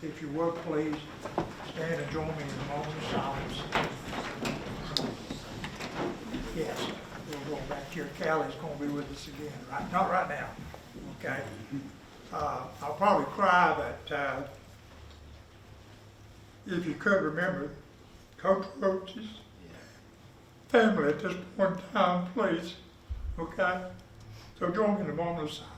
If you would, please stand and join me in a moment of silence. Yes, we'll go back here. Callie's going to be with us again, right? Not right now, okay? I'll probably cry, but if you could remember Coach Roach's family at this point in time, please, okay? So join me in a moment of silence.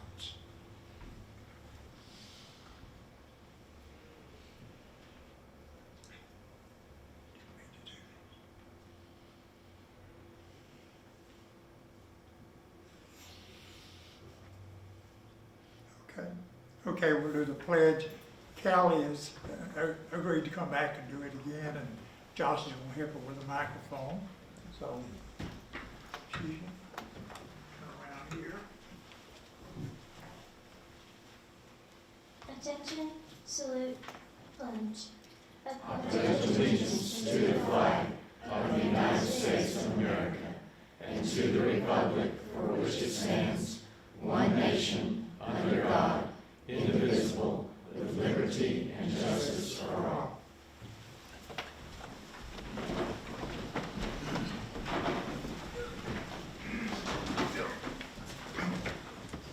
Okay, we'll do the pledge. Callie has agreed to come back and do it again, and Josh is going to help her with the microphone. So, she turn around here. Attention, salute, plunge. I pledge allegiance to the flag of the United States of America and to the republic for which it stands, one nation, under God, indivisible, with liberty and justice for all.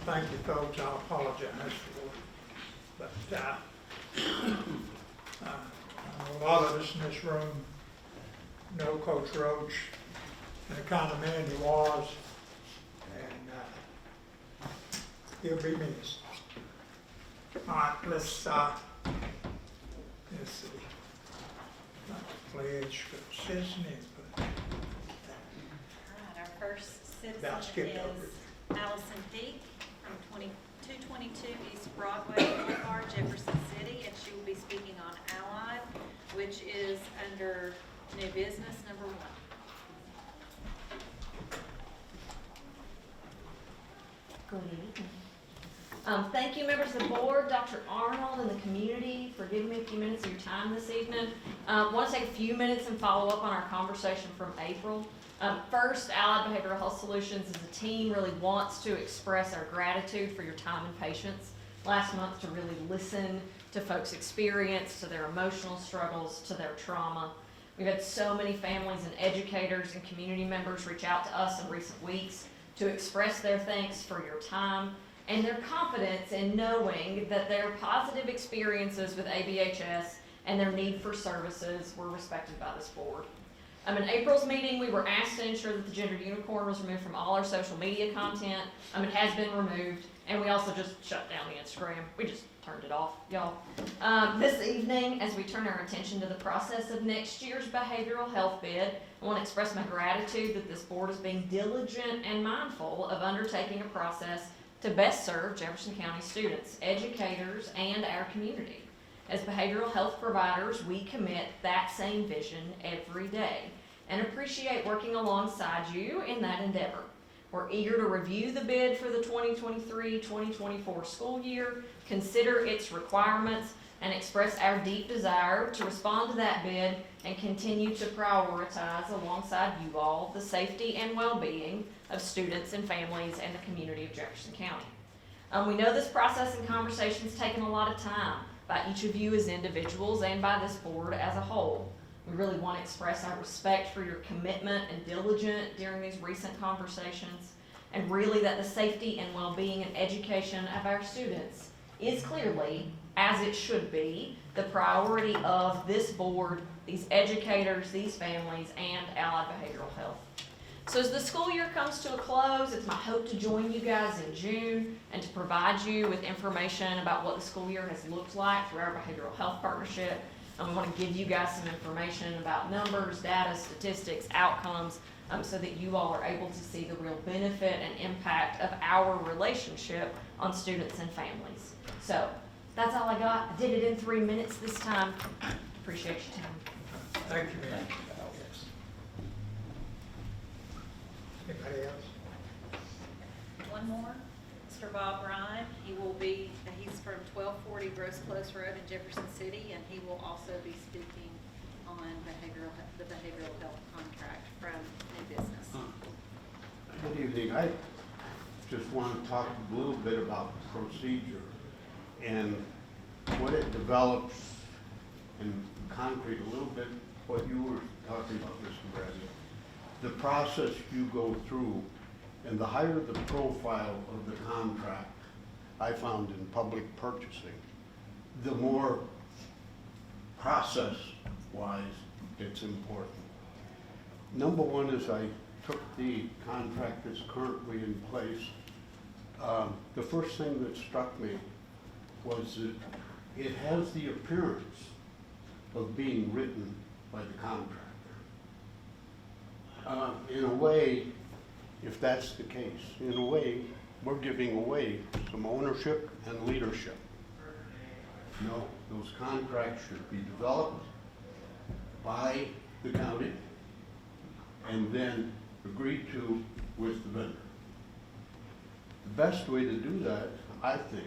Thank you, folks. I apologize for it. But a lot of us in this room know Coach Roach and the kind of man he was, and he'll be missed. All right, let's see. Not the pledge, but citizen input. All right, our first citizen About skipped over is it. Allison Peak from 222 East Broadway Boulevard, Jefferson City, and she will be speaking on Allied, which is under new business number 1. Good evening. Thank you, members of the board, Dr. Arnold, and the community for giving me a few minutes of your time this evening. I want to take a few minutes and follow up on our conversation from April. First, Allied Behavioral Health Solutions as a team really wants to express our gratitude for your time and patience last month to really listen to folks' experience, to their emotional struggles, to their trauma. We've had so many families and educators and community members reach out to us in recent weeks to express their thanks for your time and their confidence in knowing that their positive experiences with ABHS and their need for services were respected by this board. In April's meeting, we were asked to ensure that the gender unicorn was removed from all our social media content. It has been removed, and we also just shut down the Instagram. We just turned it off, y'all. This evening, as we turn our attention to the process of next year's behavioral health bid, I want to express my gratitude that this board is being diligent and mindful of undertaking a process to best serve Jefferson County students, educators, and our community. As behavioral health providers, we commit that same vision every day and appreciate working alongside you in that endeavor. We're eager to review the bid for the 2023-2024 school year, consider its requirements, and express our deep desire to respond to that bid and continue to prioritize alongside you all the safety and well-being of students and families and the community of Jefferson County. We know this process and conversation has taken a lot of time by each of you as individuals and by this board as a whole. We really want to express our respect for your commitment and diligence during these recent conversations, and really that the safety and well-being and education of our students is clearly, as it should be, the priority of this board, these educators, these families, and Allied Behavioral Health. So as the school year comes to a close, it's my hope to join you guys in June and to provide you with information about what the school year has looked like through our behavioral health partnership. And we want to give you guys some information about numbers, data, statistics, outcomes, so that you all are able to see the real benefit and impact of our relationship on students and families. So that's all I got. I did it in 3 minutes this time. Appreciate your time. Thank you, ma'am. Yes. Anybody else? One more, Mr. Bob Ryan. He's from 1240 Gross Close Road in Jefferson City, and he will also be speaking on the behavioral health contract from new business. Good evening. I just want to talk a little bit about procedure. And what it develops in concrete, a little bit what you were talking about, Mr. Bradley. The process you go through, and the higher the profile of the contract, I found in public purchasing, the more process-wise it's important. Number one is I took the contract that's currently in place. The first thing that struck me was that it has the appearance of being written by the contractor. In a way, if that's the case, in a way, we're giving away some ownership and leadership. No, those contracts should be developed by the county and then agreed to with the vendor. The best way to do that, I think,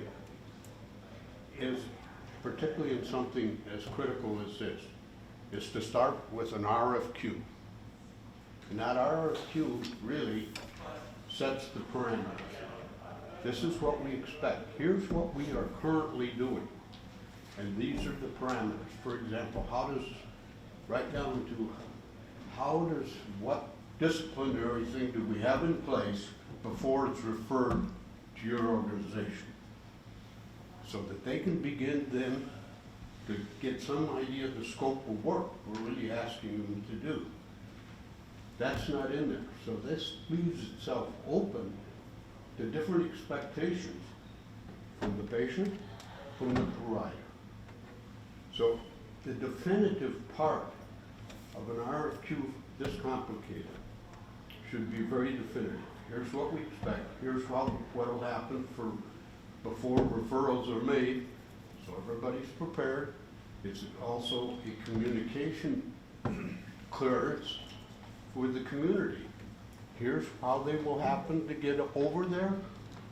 is particularly in something as critical as this, is to start with an RFQ. And that RFQ really sets the parameters. This is what we expect. Here's what we are currently doing. And these are the parameters. For example, right down to what disciplinary thing do we have in place before it's referred to your organization? So that they can begin then to get some idea of the scope of work we're really asking them to do. That's not in there. So this leaves itself open to different expectations from the patient, from the provider. So the definitive part of an RFQ this complicated should be very definitive. Here's what we expect. Here's what will happen before referrals are made, so everybody's prepared. It's also a communication clearance with the community. Here's how they will happen to get over there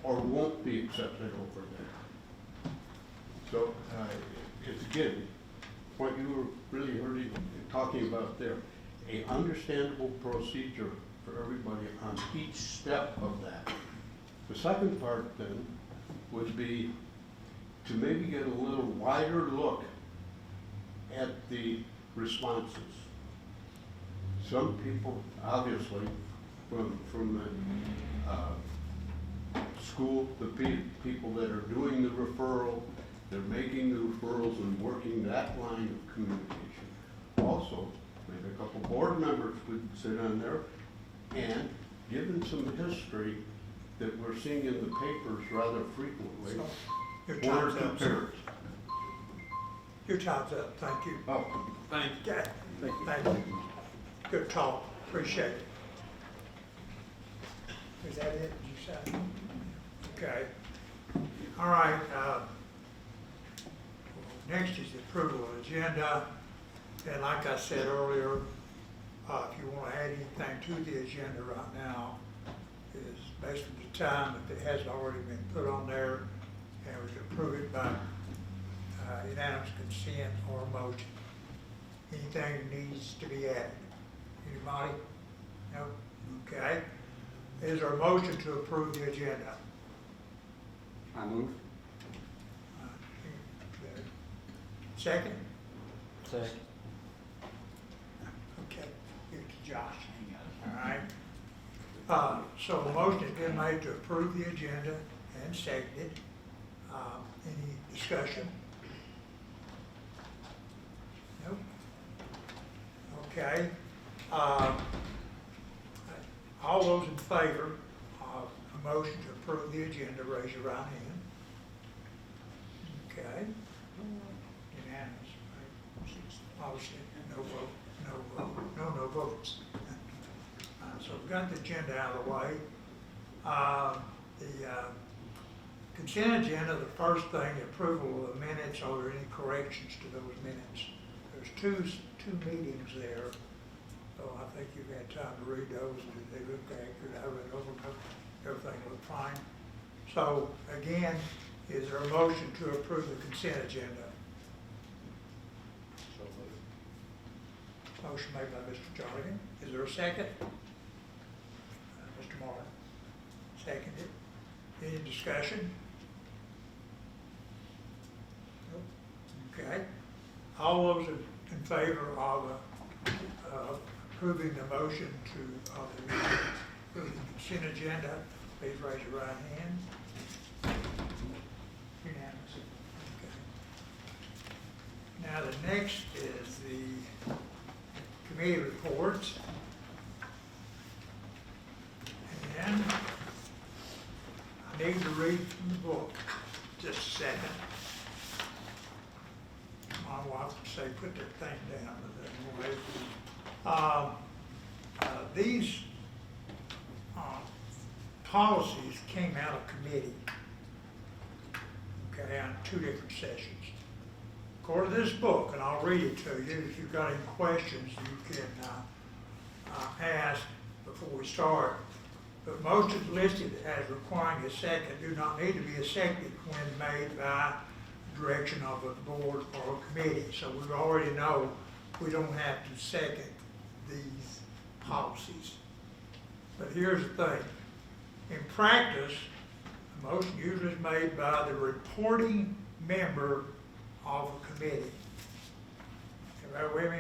or won't be accepted over there. So it's again, what you were really talking about there, a understandable procedure for everybody on each step of that. The second part then would be to maybe get a little wider look at the responses. Some people, obviously, from the school, the people that are doing the referral, they're making the referrals and working that line of communication. Also, maybe a couple board members would sit on there and, given some history that we're seeing in the papers rather frequently, Your one or time's two up, sir. parents. Your time's up, thank you. Oh, thank you. Okay, thank you. Good talk, appreciate it. Is that it, you said? Okay. All right, next is the approval of agenda. And like I said earlier, if you want to add anything to the agenda right now, is based on the time, if it hasn't already been put on there, and we can approve it by unanimous consent or motion. Anything needs to be added? Anybody? No? Okay. Is there a motion to approve the agenda? I move. Second? Second. Okay, give it to Josh. All right. So a motion has been made to approve the agenda and seconded. Any discussion? Nope. Okay. All those in favor of a motion to approve the agenda, raise your right hand. Okay. Unanimous, right? Obviously, no votes. So we've got the agenda out of the way. The consent agenda, the first thing, the approval of the minutes. Are there any corrections to those minutes? There's two meetings there, so I think you've had time to read those. They look accurate. I read over them. Everything looked fine. So again, is there a motion to approve the consent agenda? Motion made by Mr. Jarley. Is there a second? Mr. Martin. Seconded. Any discussion? Nope. Okay? All those in favor of approving the motion to, approving the consent agenda, please raise your right hand. Unanimous. Okay. Now, the next is the committee reports. And I need to read from the book, just a second. My wife would say, put that thing down, but anyway. These policies came out of committee, okay, on 2 different sessions. According to this book, and I'll read it to you, if you've got any questions, you can ask before we start. But most is listed as requiring a second do not need to be a second when made by direction of a board or a committee. So we already know we don't have to second these policies. But here's the thing. In practice, the motion usually is made by the reporting member of a committee. Everybody with me?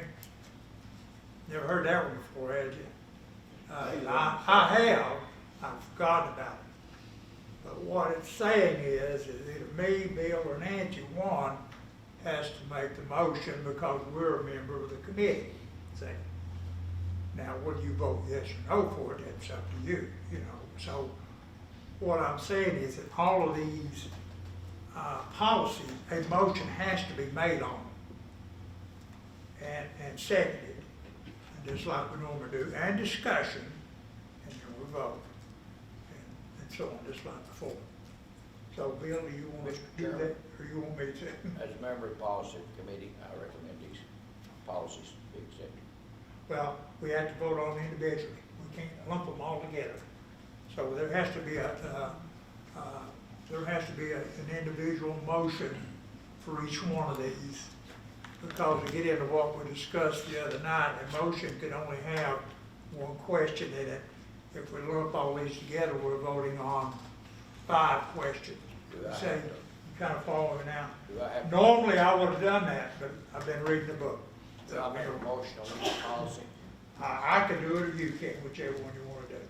Never heard that one before, had you? I have. I've forgotten about it. But what it's saying is either me, Bill, or Nancy, one, has to make the motion because we're a member of the committee. See? Now, whether you vote yes or no for it, that's up to you, you know. So what I'm saying is that all of these policies, a motion has to be made on and seconded, and just like we normally do, and discussion, and then we vote, and so on, just like before. So, Bill, do you want to do that, or you want me to? As a member of the policy committee, I recommend these policies be accepted. Well, we have to vote on them individually. We can't lump them all together. So there has to be an individual motion for each one of these. Because to get into what we discussed the other night, a motion can only have one question in it. If we lump all these together, we're voting on 5 questions. Do I Say, have to- you kind of follow me now? Do I have, Normally, I would have done that, but I've been reading the book. do I make a motion on each policy? I can do it or you can, whichever one you want to do.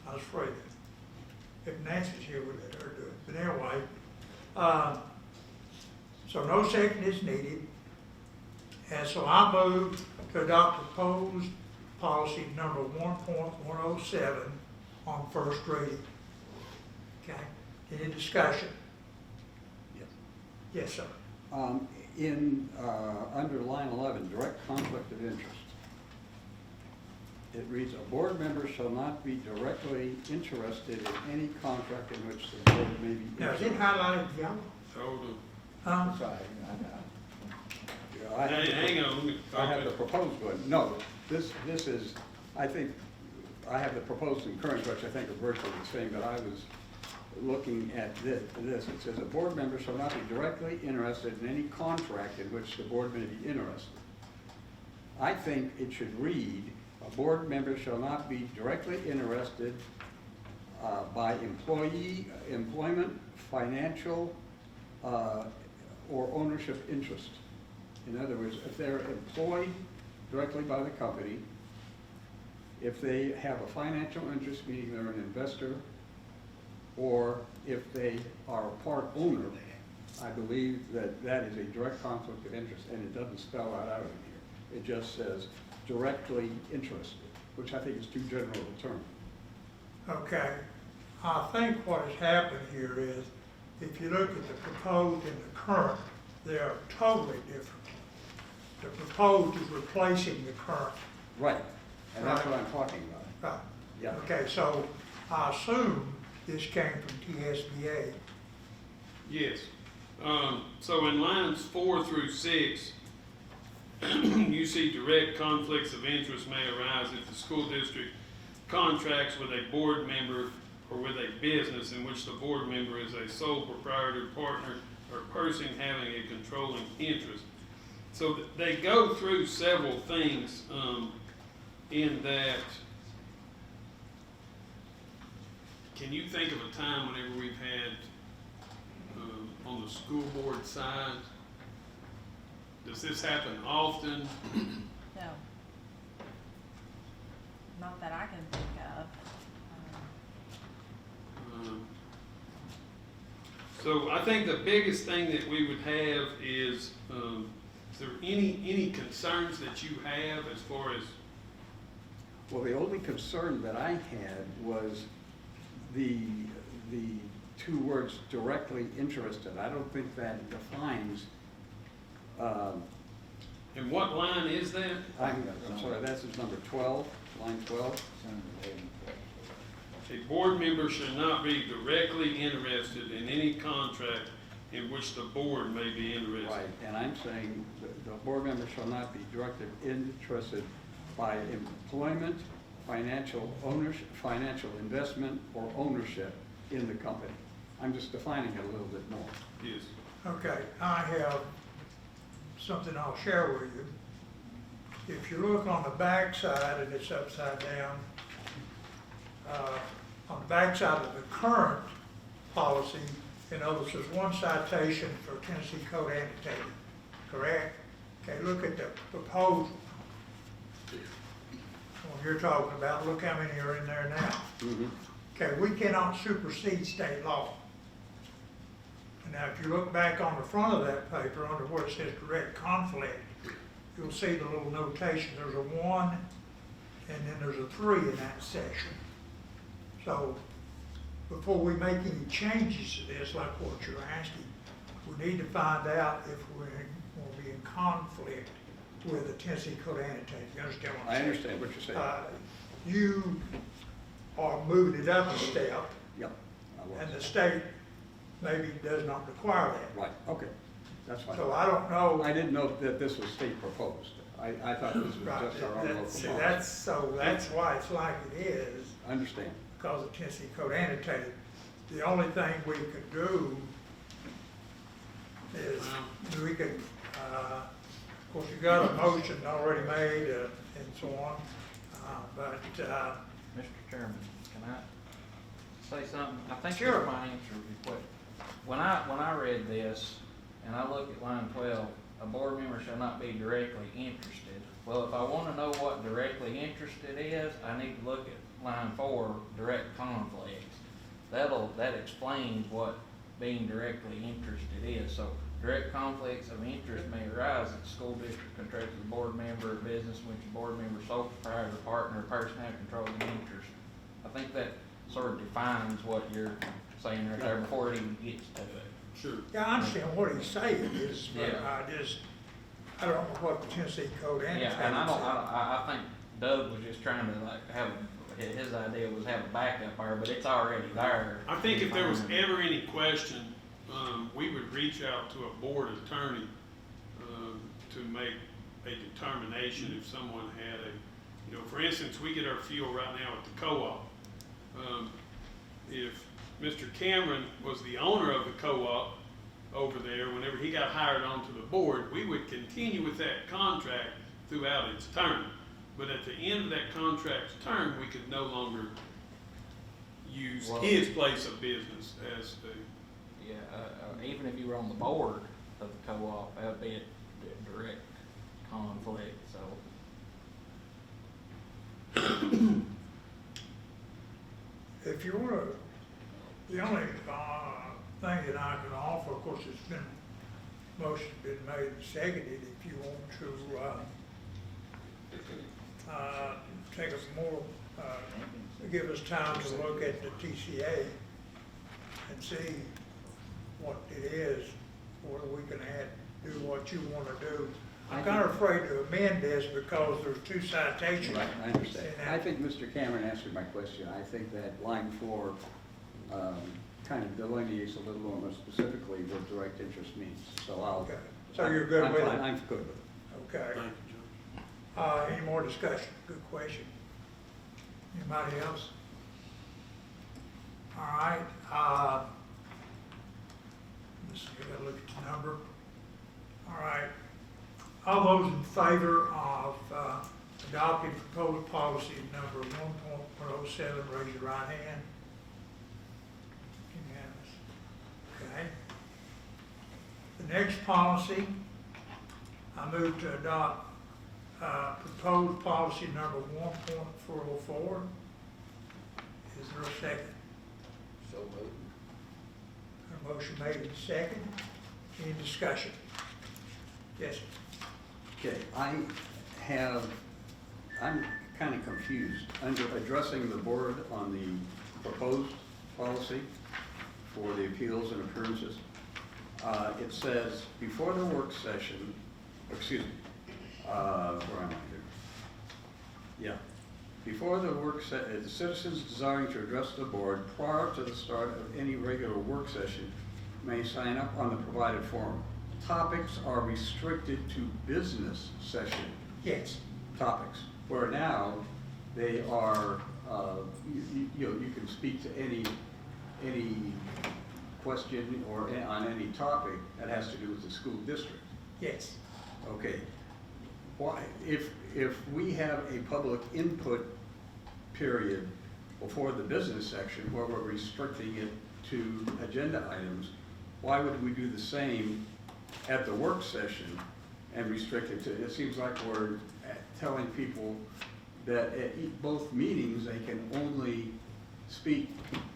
I was afraid that if Nancy's here, we'd let her do it. But anyway, so no second is needed. And so I move to adopt proposed policy number 1.107 on first reading. Okay, any discussion? Yes. Yes, sir. Under line 11, direct conflict of interest, it reads, a board member shall not be directly interested in any contract in which the board may be Now, is it interested. highlighted yellow? Hold Huh? Sorry, on. I have Hang on, let me I have the talk. proposed one. No, this is, I think, I have the proposed and current, which I think are virtually the same, but I was looking at this. It says, a board member shall not be directly interested in any contract in which the board may be interested. I think it should read, a board member shall not be directly interested by employment, financial, or ownership interest. In other words, if they're employed directly by the company, if they have a financial interest, meaning they're an investor, or if they are a part owner, I believe that that is a direct conflict of interest, and it doesn't spell that out in here. It just says directly interested, which I think is too general a term. Okay, I think what has happened here is, if you look at the proposed and the current, they are totally different. The proposed is replacing the current. Right, and that's what I'm talking about. Right. Yeah. Okay, so I assume this came from TSBA. Yes. So in lines 4 through 6, you see direct conflicts of interest may arise if the school district contracts with a board member or with a business in which the board member is a sole proprietor, partner, or person having a controlling interest. So they go through several things in that. Can you think of a time whenever we've had on the school board side? Does this happen often? No. Not that I can think of. So I think the biggest thing that we would have is there any concerns that you have as far as, Well, the only concern that I had was the two words directly interested. I don't think that defines, and what line is that? I'm sorry, that's number 12, line 12. A board member should not be directly interested in any contract in which the board may be interested. Right, and I'm saying the board member shall not be directly interested by employment, financial ownership, financial investment, or ownership in the company. I'm just defining it a little bit more. Yes. Okay, I have something I'll share with you. If you look on the back side, and it's upside down, on the back side of the current policy, you know, there's one citation for Tennessee Code Annotated, correct? Okay, look at the proposal. When you're talking about, look how many are in there now. Okay, we cannot supersede state law. And now, if you look back on the front of that paper, under where it says direct conflict, you'll see the little notation. There's a 1, and then there's a 3 in that section. So, before we make any changes to this, like what you're asking, we need to find out if we're going to be in conflict with the Tennessee Code Annotated. You understand what I'm I saying? understand what you're saying. You are moving it up a step, Yep. I was. and the state maybe does not require that. Right, okay, that's fine. So I don't know. I didn't know that this was state proposed. I thought this was Right, just our own local see, law. that's why it's like it is, I understand. because of Tennessee Code Annotated. The only thing we could do is, we could, of course, you got a motion already made, and so on, but, Mr. Chairman, can I say something? I think Sure. this might answer your question. When I read this, and I look at line 12, a board member shall not be directly interested. Well, if I want to know what directly interested is, I need to look at line 4, direct conflicts. That explains what being directly interested is. So direct conflicts of interest may arise if the school district contracts with a board member or business in which a board member, sole proprietor, partner, or person having controlling interest. I think that sort of defines what you're saying right there before it even gets to it. Sure. yeah, I understand what he's saying is, but Yeah. I don't know what the Tennessee Code Annotated Yeah, and I said. think Doug was just trying to like have, his idea was have a backup there, but it's already there. I think if there was ever any question, we would reach out to a board attorney to make a determination if someone had for instance, we get our fuel right now at the co-op. If Mr. Cameron was the owner of the co-op over there, whenever he got hired onto the board, we would continue with that contract throughout its term. But at the end of that contract's term, we could no longer use his place of business as the. Yeah, even if you were on the board of the co-op, that would be a direct conflict, so. If you want to, the only thing that I can offer, of course, it's been, motion's been made and seconded, if you want to take us more, give us time to look at the TCA and see what it is, whether we can do what you want to do. I'm kind of afraid to amend this because there's 2 citations. Right, I understand. in that. I think Mr. Cameron answered my question. I think that line 4 kind of delineates a little more specifically what direct interest means. So Okay. So you're good with it? I'm good with it. Okay. Thank you, Judge. Any more discussion? Good question. Anybody else? All right, let's see, I gotta look at the number. All right, all those in favor of adopting proposed policy number 1.107, raise your right hand. Unanimous. Okay. The next policy, I move to adopt proposed policy number 1.404. Is there a second? So moved. A motion made and second. Any discussion? Yes. Okay, I'm kind of confused. Under addressing the board on the proposed policy for the appeals and appearances, it says, before the work session, excuse me, where am I here? Yeah. Before the the citizens desiring to address the board prior to the start of any regular work session may sign up on the provided form. Topics are restricted to business session Yes. topics, where now they are, you can speak to any question or on any topic that has to do with the school district. Yes. Okay. Why, if we have a public input period before the business section where we're restricting it to agenda items, why would we do the same at the work session and restrict it to, it seems like we're telling people that at both meetings, they can only speak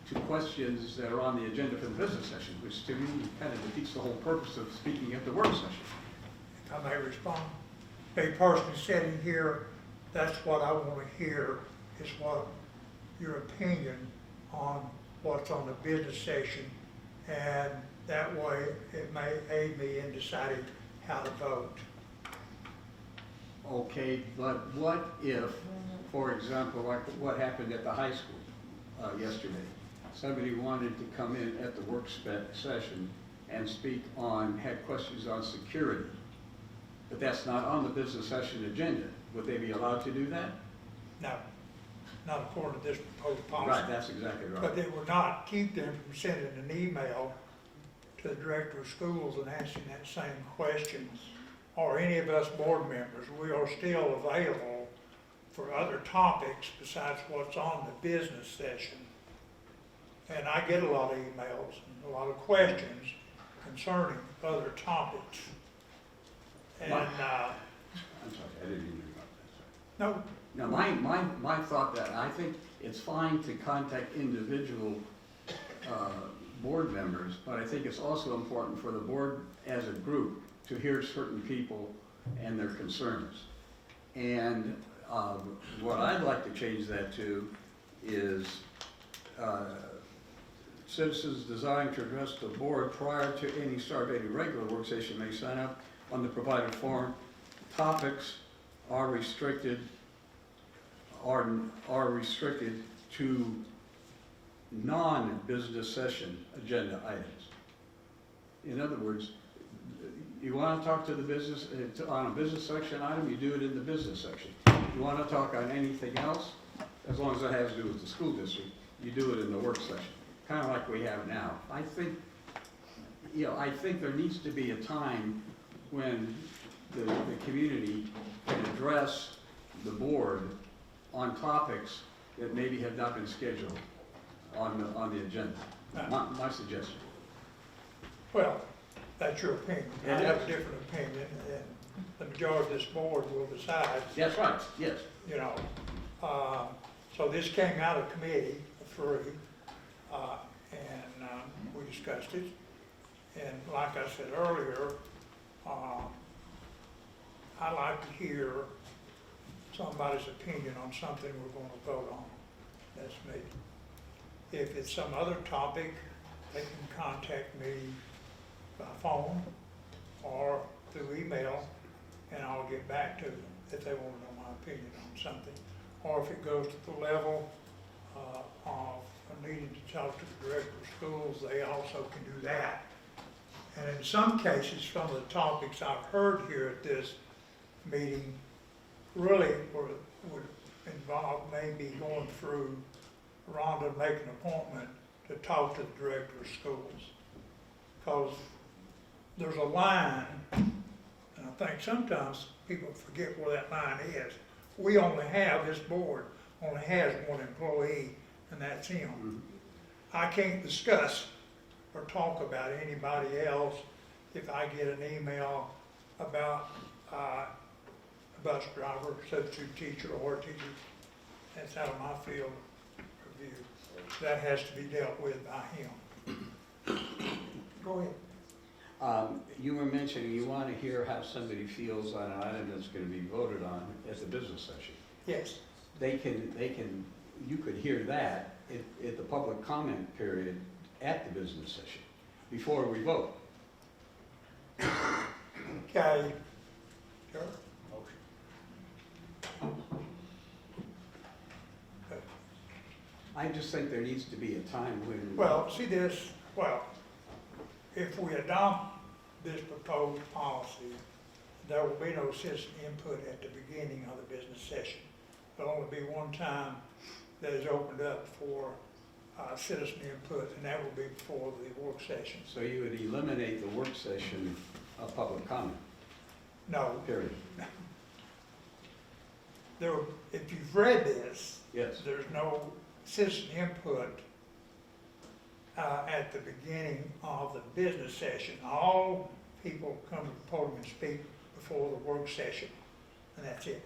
to questions that are on the agenda for the business session, which to me kind of defeats the whole purpose of speaking at the work session. If I may respond. A person sitting here, that's what I want to hear, is what your opinion on what's on the business session. And that way, it may aid me in deciding how to vote. Okay, but what if, for example, like what happened at the high school yesterday? Somebody wanted to come in at the work session and speak on, had questions on security, but that's not on the business session agenda. Would they be allowed to do that? No, not according to this proposed policy. Right, that's exactly right. But it would not keep them from sending an email to the director of schools and asking that same question, or any of us board members. We are still available for other topics besides what's on the business session. And I get a lot of emails and a lot of questions concerning other topics. And, I'm sorry, I didn't even know that. no, Now, my thought that I think it's fine to contact individual board members, but I think it's also important for the board as a group to hear certain people and their concerns. And what I'd like to change that to is citizens desiring to address the board prior to any start of any regular work session may sign up on the provided form. Topics are restricted to non-business session agenda items. In other words, you want to talk to the business, on a business section item, you do it in the business section. You want to talk on anything else, as long as it has to do with the school district, you do it in the work session, kind of like we have now. I think there needs to be a time when the community can address the board on topics that maybe have not been scheduled on the agenda. My suggestion. well, that's your opinion. I It have is. a different opinion, and the majority of this board will decide. That's right, yes. You know, so this came out of committee of three, and we discussed it. And like I said earlier, I like to hear somebody's opinion on something we're going to vote on. That's me. If it's some other topic, they can contact me by phone or through email, and I'll get back to them if they want to know my opinion on something. Or if it goes to the level of needing to talk to the director of schools, they also can do that. And in some cases, some of the topics I've heard here at this meeting really would involve maybe going through Rhonda, make an appointment to talk to the director of schools. Because there's a line, and I think sometimes people forget where that line is. We only have, this board only has one employee, and that's him. I can't discuss or talk about anybody else if I get an email about a bus driver, substitute teacher, or teacher, that's out of my field of view. That has to be dealt with by him. Go ahead. You were mentioning you want to hear how somebody feels on an item that's going to be voted on at the business session. Yes, You could hear that at the public comment period at the business session, before we vote. okay. Sure. I just think there needs to be a time when. Well, see this, if we adopt this proposed policy, there will be no citizen input at the beginning of the business session. There'll only be one time that is opened up for citizen input, and that will be before the work session. So you would eliminate the work session of public comment, No, period. if you've read this, Yes. there's no citizen input at the beginning of the business session. All people come to the podium and speak before the work session, and that's it.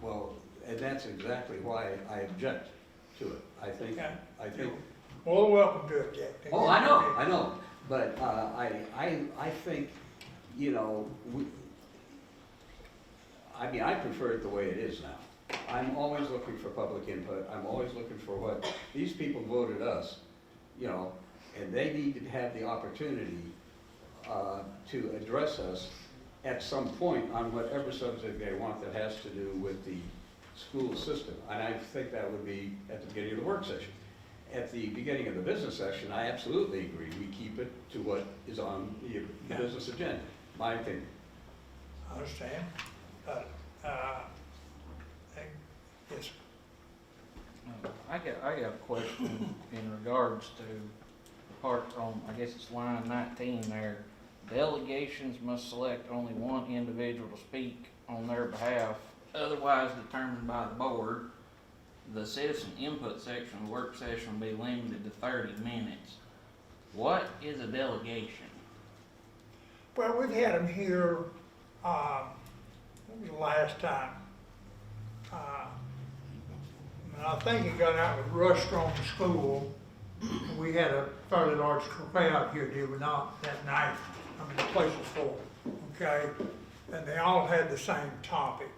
Well, and that's exactly why I object to it. I think, More than welcome to object. oh, I know, but I think, you know, I prefer it the way it is now. I'm always looking for public input, I'm always looking for what, these people voted us, you know, and they need to have the opportunity to address us at some point on whatever subject they want that has to do with the school system. And I think that would be at the beginning of the work session. At the beginning of the business session, I absolutely agree, we keep it to what is on the business agenda, my opinion. I understand, yes, I got a question in regards to the part on, I guess it's line 19 there. Delegations must select only one individual to speak on their behalf, otherwise determined by the board. The citizen input section of the work session will be limited to 30 minutes. What is a delegation? Well, we've had them here, when was the last time? And I think it got out with Rush Strong School. We had a fairly large crowd here, did we not, that night? I mean, the place was full, okay? And they all had the same topic.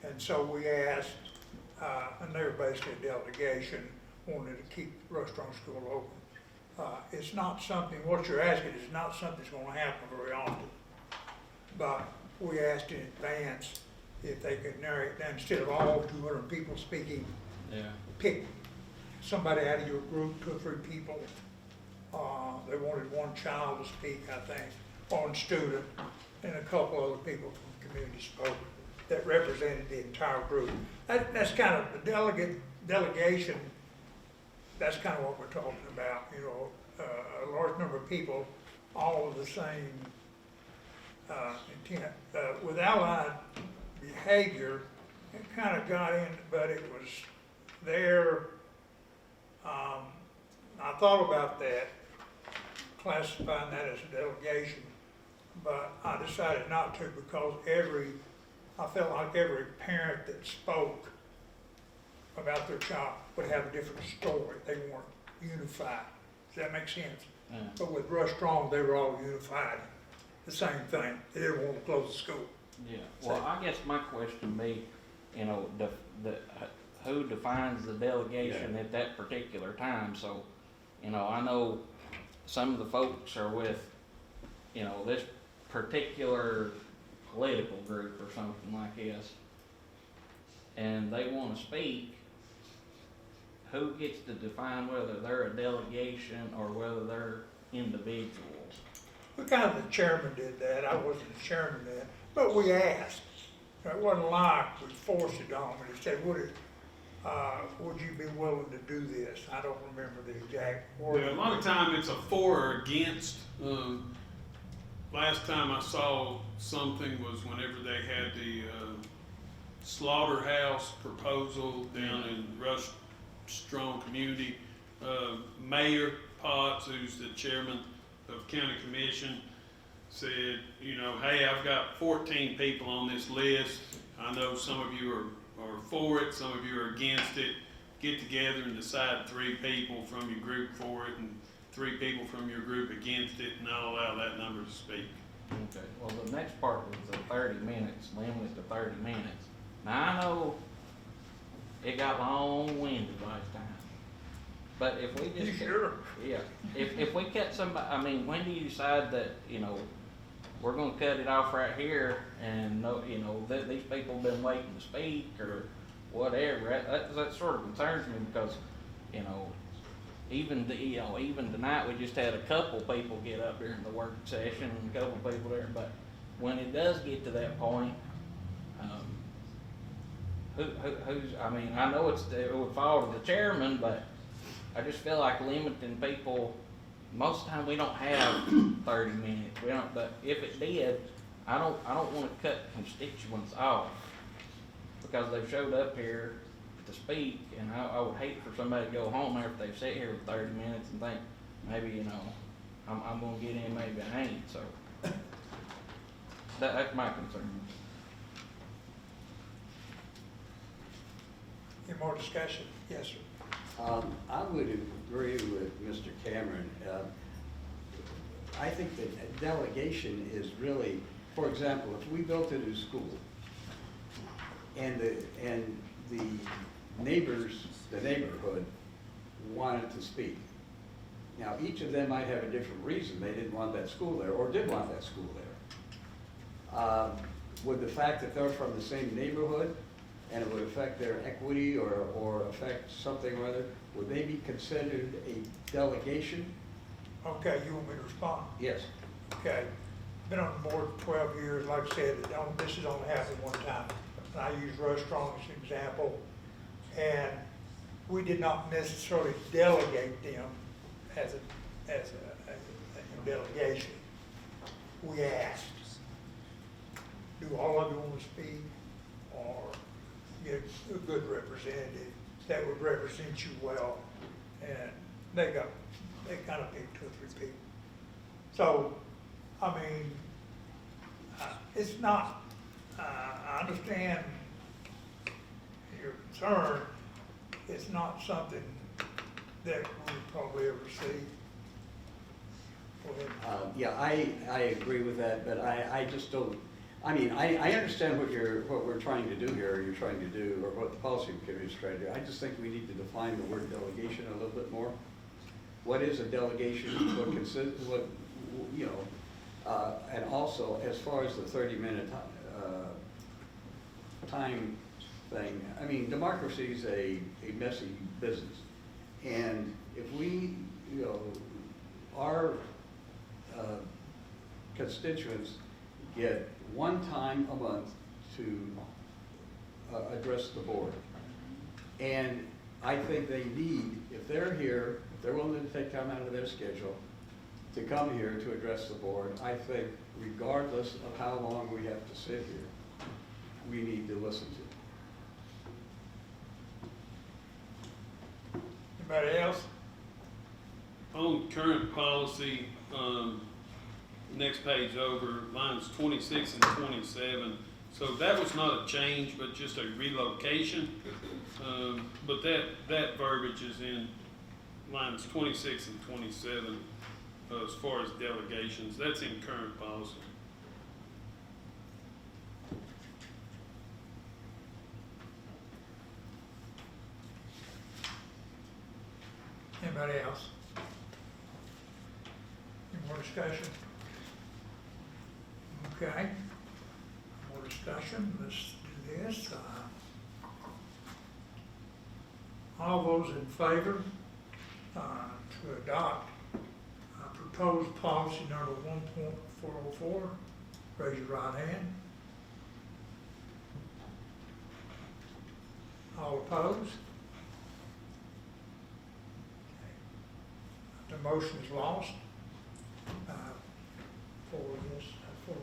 And so we asked, and they were basically a delegation, wanted to keep Rush Strong School open. It's not something, what you're asking is not something that's gonna happen very often. But we asked in advance if they could narrow it down, instead of all 200 people speaking, Yeah. pick somebody out of your group, 2 or 3 people. They wanted one child to speak, I think, one student, and a couple other people from community spoke that represented the entire group. That's kind of the delegation, that's kind of what we're talking about, you know, a large number of people, all of the same intent. With allied behavior, it kind of got in, but it was there. I thought about that, classifying that as a delegation, but I decided not to because I felt like every parent that spoke about their child would have a different story. They weren't unified. Does that make sense? Yeah. But with Rush Strong, they were all unified. The same thing. They didn't want to close the school. Yeah, well, I guess my question be, you know, who defines the delegation at that particular time? So, you know, I know some of the folks are with, you know, this particular political group or something like this, and they want to speak. Who gets to define whether they're a delegation or whether they're individuals? We kind of, the chairman did that. I wasn't the chairman then, but we asked. It wasn't like we forced it on. We said, would you be willing to do this? I don't remember the exact word. Yeah, a lot of time it's a for or against. Last time I saw something was whenever they had the slaughterhouse proposal down in Rush Strong Community. Mayor Potts, who's the chairman of county commission said, you know, hey, I've got 14 people on this list. I know some of you are for it, some of you are against it. Get together and decide 3 people from your group for it and 3 people from your group against it, and I'll allow that number to speak. Okay, well, the next part was the 30 minutes, limit to 30 minutes. Now, I know it got long-winded last time, but if we You just. sure? Yeah, if we cut somebody, I mean, when do you decide that, you know, we're gonna cut it off right here and no, you know, that these people have been waiting to speak or whatever? That sort of concerns me because, you know, even tonight, we just had a couple people get up during the work session, and a couple people there, but when it does get to that point, who's, I mean, I know it would fall to the chairman, but I just feel like limiting people, most of the time we don't have 30 minutes, we don't, but if it did, I don't wanna cut constituents off, because they've showed up here to speak, and I would hate for somebody to go home after they've sat here for 30 minutes and think, maybe, you know, I'm gonna get in, maybe I ain't, so. That's my concern. Any more discussion? Yes, sir. I would agree with Mr. Cameron. I think that delegation is really, for example, if we built a new school and the neighbors, the neighborhood wanted to speak. Now, each of them might have a different reason they didn't want that school there or did want that school there. Would the fact that they're from the same neighborhood and it would affect their equity or affect something or other, would they be considered a delegation? Okay, you want me to respond? Yes. Okay, been on the board 12 years, like I said, this has only happened one time. And I use Rosstrong as an example, and we did not necessarily delegate them as a delegation. We asked, do all of you want to speak, or get a good representative that would represent you well? And they kind of picked 2 or 3 people. So, I mean, it's not, I understand your concern. It's not something that we probably ever see. Go ahead. Yeah, I agree with that, but I just don't, I mean, I understand what we're trying to do here, or you're trying to do, or what the policy committee is trying to do. I just think we need to define the word delegation a little bit more. What is a delegation, what, you know, and also, as far as the 30-minute time thing, I mean, democracy is a messy business. And if we, you know, our constituents get 1 time a month to address the board. And I think they need, if they're here, if they're willing to take time out of their schedule to come here to address the board, I think regardless of how long we have to sit here, we need to listen to. Anybody else? On current policy, next page over, lines 26 and 27. So that was not a change, but just a relocation. But that verbiage is in lines 26 and 27 as far as delegations. That's in current policy. Anybody else? Any more discussion? Okay. More discussion. Let's do this. All those in favor to adopt proposed policy number 1.404, raise your right hand. All opposed? The motion is lost for this, for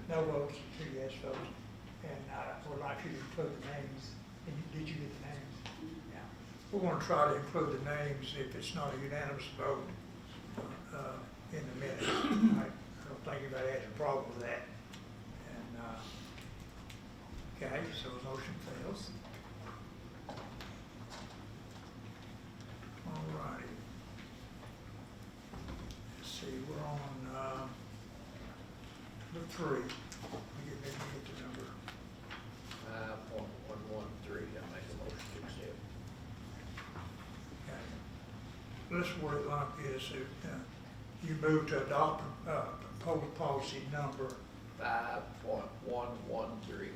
no votes, 2 yes votes, and I would like you to include the names. Did you get the names? Yeah. We're going to try to include the names if it's not a unanimous vote. in the minutes. I don't think anybody has a problem with that. And, okay, so the motion fails. All righty. Let's see, we're on, number 3. Let me get the number. 5.113, I make a motion to accept. Okay. Let's word it like this. You move to adopt proposed policy number. 5.113.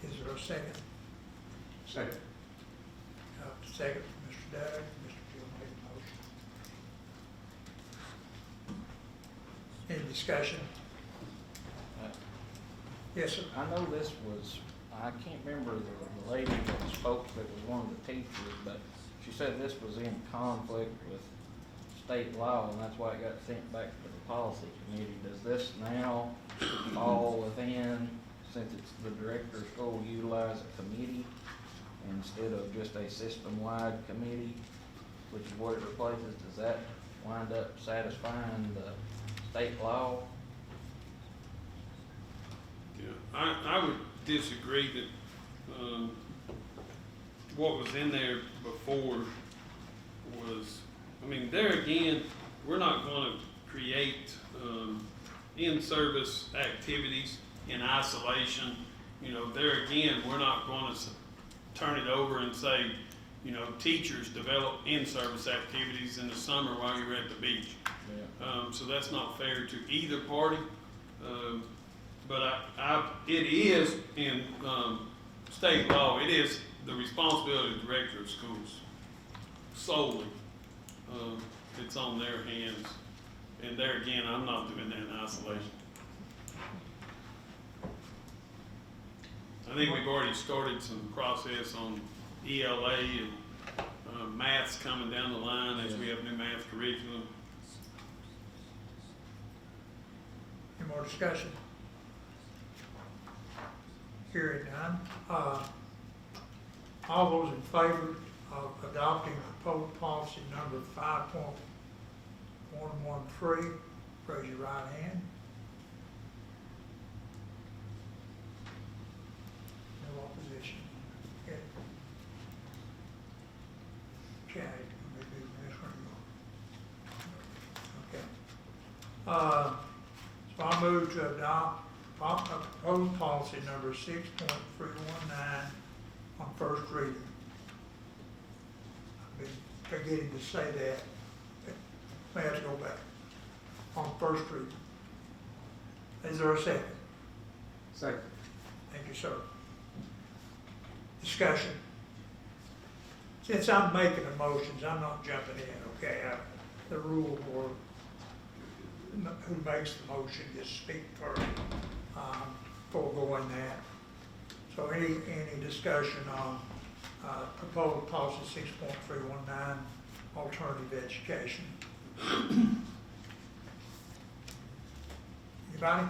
Is there a second? Second. Second, Mr. Doug. Mr. Gill made the motion. Any discussion? Yes, sir. I know this was, I can't remember the lady that spoke, that was one of the teachers, but she said this was in conflict with state law, and that's why it got sent back to the policy committee. Does this now fall within, since it's the director of school utilize a committee instead of just a system-wide committee, which is what it replaces? Does that wind up satisfying the state law? Yeah, I would disagree that, what was in there before was, I mean, there again, we're not gonna create, in-service activities in isolation. You know, there again, we're not gonna turn it over and say, you know, teachers develop in-service activities in the summer while you're at the beach. Yeah. So that's not fair to either party. But it is in, state law, it is the responsibility of the director of schools solely. It's on their hands. And there again, I'm not doing that in isolation. I think we've already started some process on ELA and maths coming down the line as we have new math curriculum. Any more discussion? Hearing none. All those in favor of adopting proposed policy number 5.113, raise your right hand. No opposition. Okay. Okay, let me do this one. Okay. So I move to adopt proposed policy number 6.319 on first reading. I've been forgetting to say that. May have to go back. On first reading. Is there a second? Second. Thank you, sir. Discussion. Since I'm making the motions, I'm not jumping in, okay? The rule board, who makes the motion, just speak first, foregoing that. So any discussion on proposed policy 6.319, alternative education? Anybody?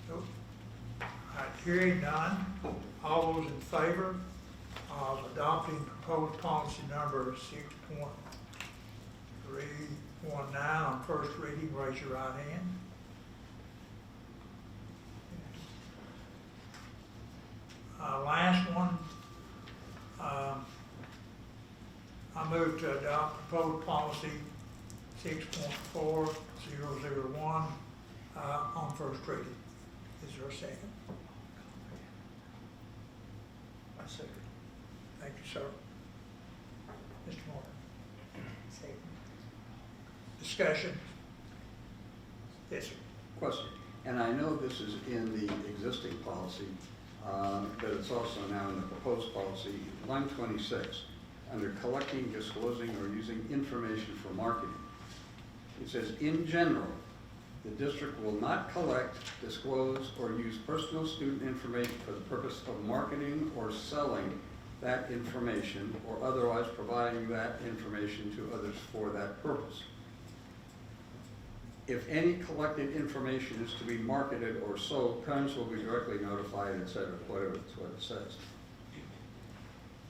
Nope. All right, hearing none. All those in favor of adopting proposed policy number 6.319 on first reading, raise your right hand. Last one. I move to adopt proposed policy 6.4001 on first reading. Is there a second? I second. Thank you, sir. Mr. Morgan. Second. Discussion? Yes, sir. Question, and I know this is in the existing policy, but it's also now in the proposed policy, line 26, under collecting, disclosing, or using information for marketing. It says, in general, the district will not collect, disclose, or use personal student information for the purpose of marketing or selling that information, or otherwise providing that information to others for that purpose. If any collected information is to be marketed or sold, parents will be directly notified, et cetera, whatever it's what it says.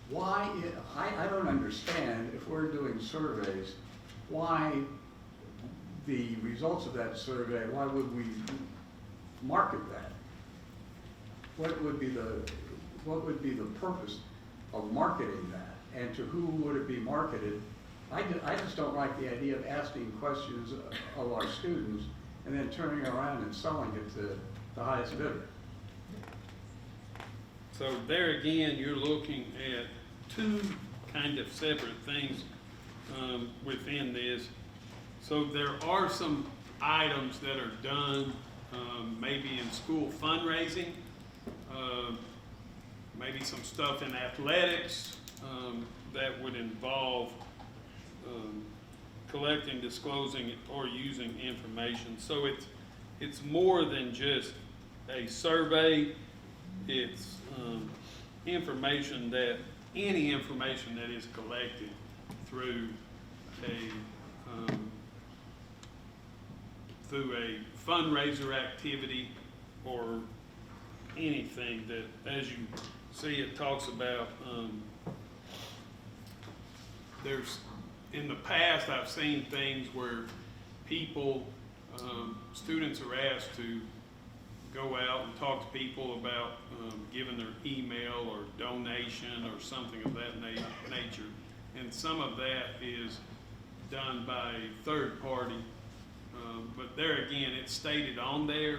Why, I don't understand, if we're doing surveys, why the results of that survey, why would we market that? What would be the purpose of marketing that? And to who would it be marketed? I just don't like the idea of asking questions of our students and then turning around and selling it to the highest bidder. So there again, you're looking at two kind of separate things within this. So there are some items that are done maybe in school fundraising, maybe some stuff in athletics that would involve collecting, disclosing, or using information. So it's more than just a survey. It's information that, any information that is collected through a fundraiser activity or anything that, as you see, it talks about, there's, in the past, I've seen things where people, students are asked to go out and talk to people about giving their email or donation or something of that nature. And some of that is done by a third party. But there again, it's stated on there,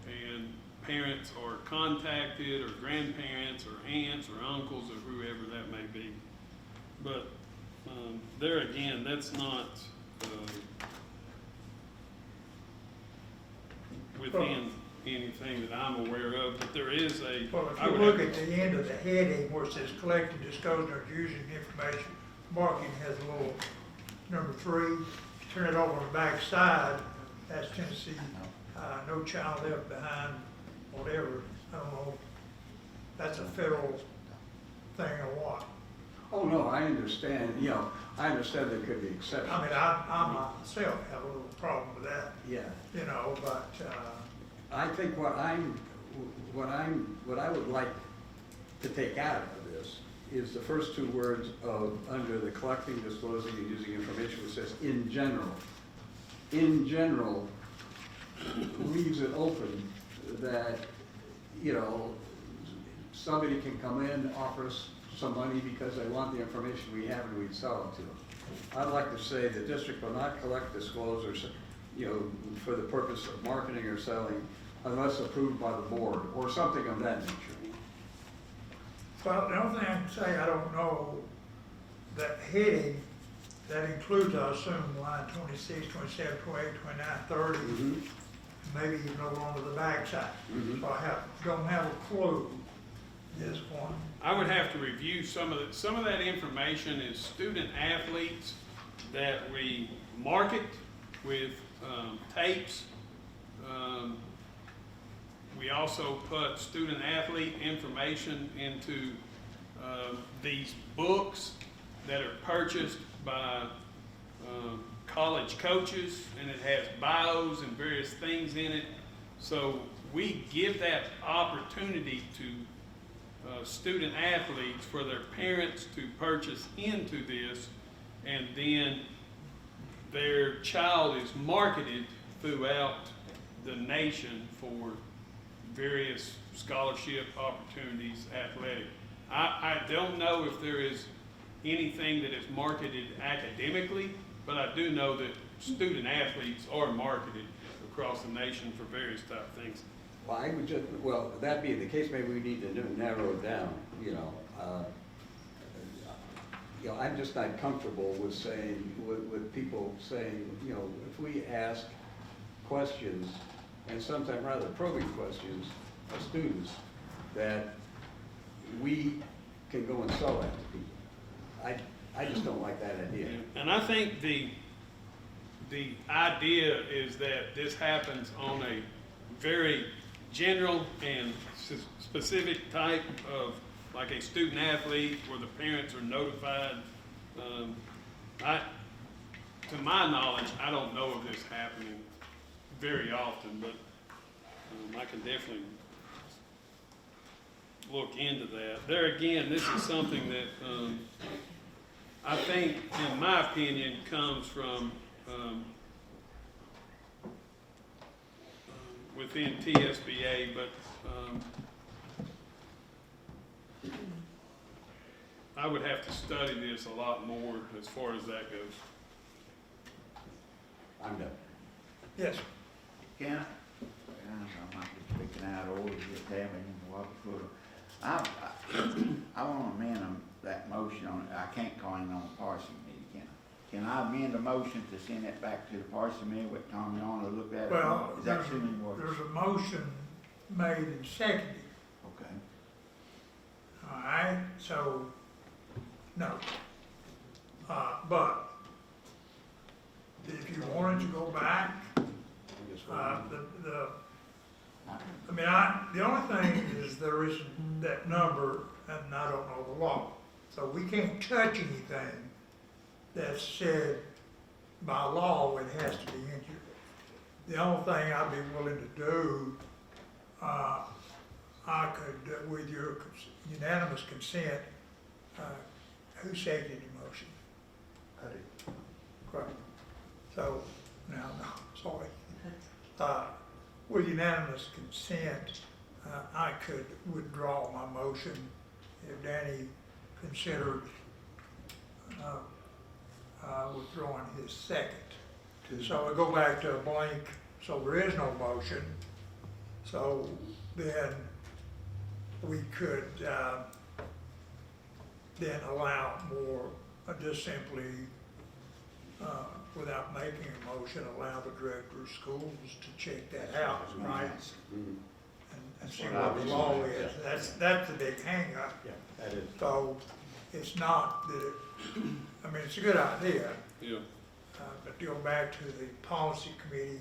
and parents are contacted, or grandparents, or aunts, or uncles, or whoever that may be. But there again, that's not within anything that I'm aware of, but there is a. Well, if I you would look have- at the end of the heading where it says collecting, disclosing, or using information, marketing has a little number 3. Turn it over on the back side, that's Tennessee, no child left behind, whatever, I don't know. That's a federal thing or what? Oh, no, I understand, I understand there could be exceptions. I mean, I myself have a little problem with that, Yeah. but, I think what I would like to take out of this is the first 2 words of, under the collecting, disclosing, and using information, which says in general. In general leaves it open that, somebody can come in, offer us some money because they want the information we have and we'd sell it to them. I'd like to say the district will not collect, disclose, or, for the purpose of marketing or selling unless approved by the board, or something of that nature. well, the only thing I can say, I don't know, that heading, that includes, I assume, line 26, 27, 28, 29, 30, maybe even over onto the backside. So I don't have a clue at this point. I would have to review some of that information is student athletes that we market with tapes. We also put student athlete information into these books that are purchased by college coaches, and it has bios and various things in it. So we give that opportunity to student athletes for their parents to purchase into this, and then their child is marketed throughout the nation for various scholarship opportunities, athletic. I don't know if there is anything that is marketed academically, but I do know that student athletes are marketed across the nation for various type of things. Well, that being the case, maybe we need to narrow it down, I'm just not comfortable with saying, with people saying, if we ask questions, and sometimes rather probing questions of students, that we can go and sell that to people. I just don't like that idea. And I think the idea is that this happens on a very general and specific type of, like a student athlete where the parents are notified. To my knowledge, I don't know of this happening very often, but I can definitely look into that. There again, this is something that I think, in my opinion, comes from within TSBA, but, I would have to study this a lot more as far as that goes. I'm done. Yes, Can I might be speaking out of order, just having in the water footer. I want to amend that motion on, I can't call in on the parsing meeting, can I? Can I amend the motion to send it back to the parsing meeting with Tommy on to look at it? well, Is that too many words? there's a motion made and seconded, Okay. all right, so, no. But if you wanted to go back, the only thing is there isn't that number, and I don't know the law. So we can't touch anything that's said by law it has to be injured. The only thing I'd be willing to do, I could, with your unanimous consent, who seconded the motion? I did. Right. So, now, no, sorry. With unanimous consent, I could withdraw my motion if Danny considered withdrawing his second. So we go back to a blank, so there is no motion. So then we could then allow more, just simply, without making a motion, allow the director of schools to check that out, right? Mhm. And see what the law is. That's the big hangup. Yeah, that is. So it's not that I mean, it's a good idea, Yeah. but to go back to the policy committee,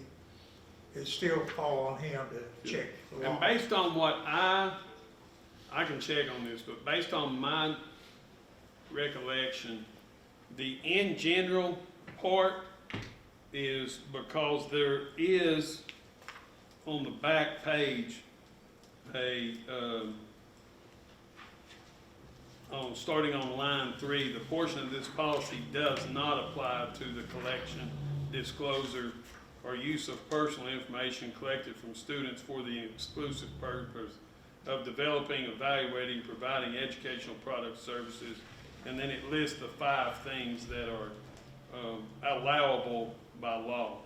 it still fall on him to check the law. And based on what I can check on this, but based on my recollection, the in general part is because there is on the back page a, starting on line 3, the portion of this policy does not apply to the collection, disclosure, or use of personal information collected from students for the exclusive purpose of developing, evaluating, providing educational products, services, and then it lists the 5 things that are allowable by law,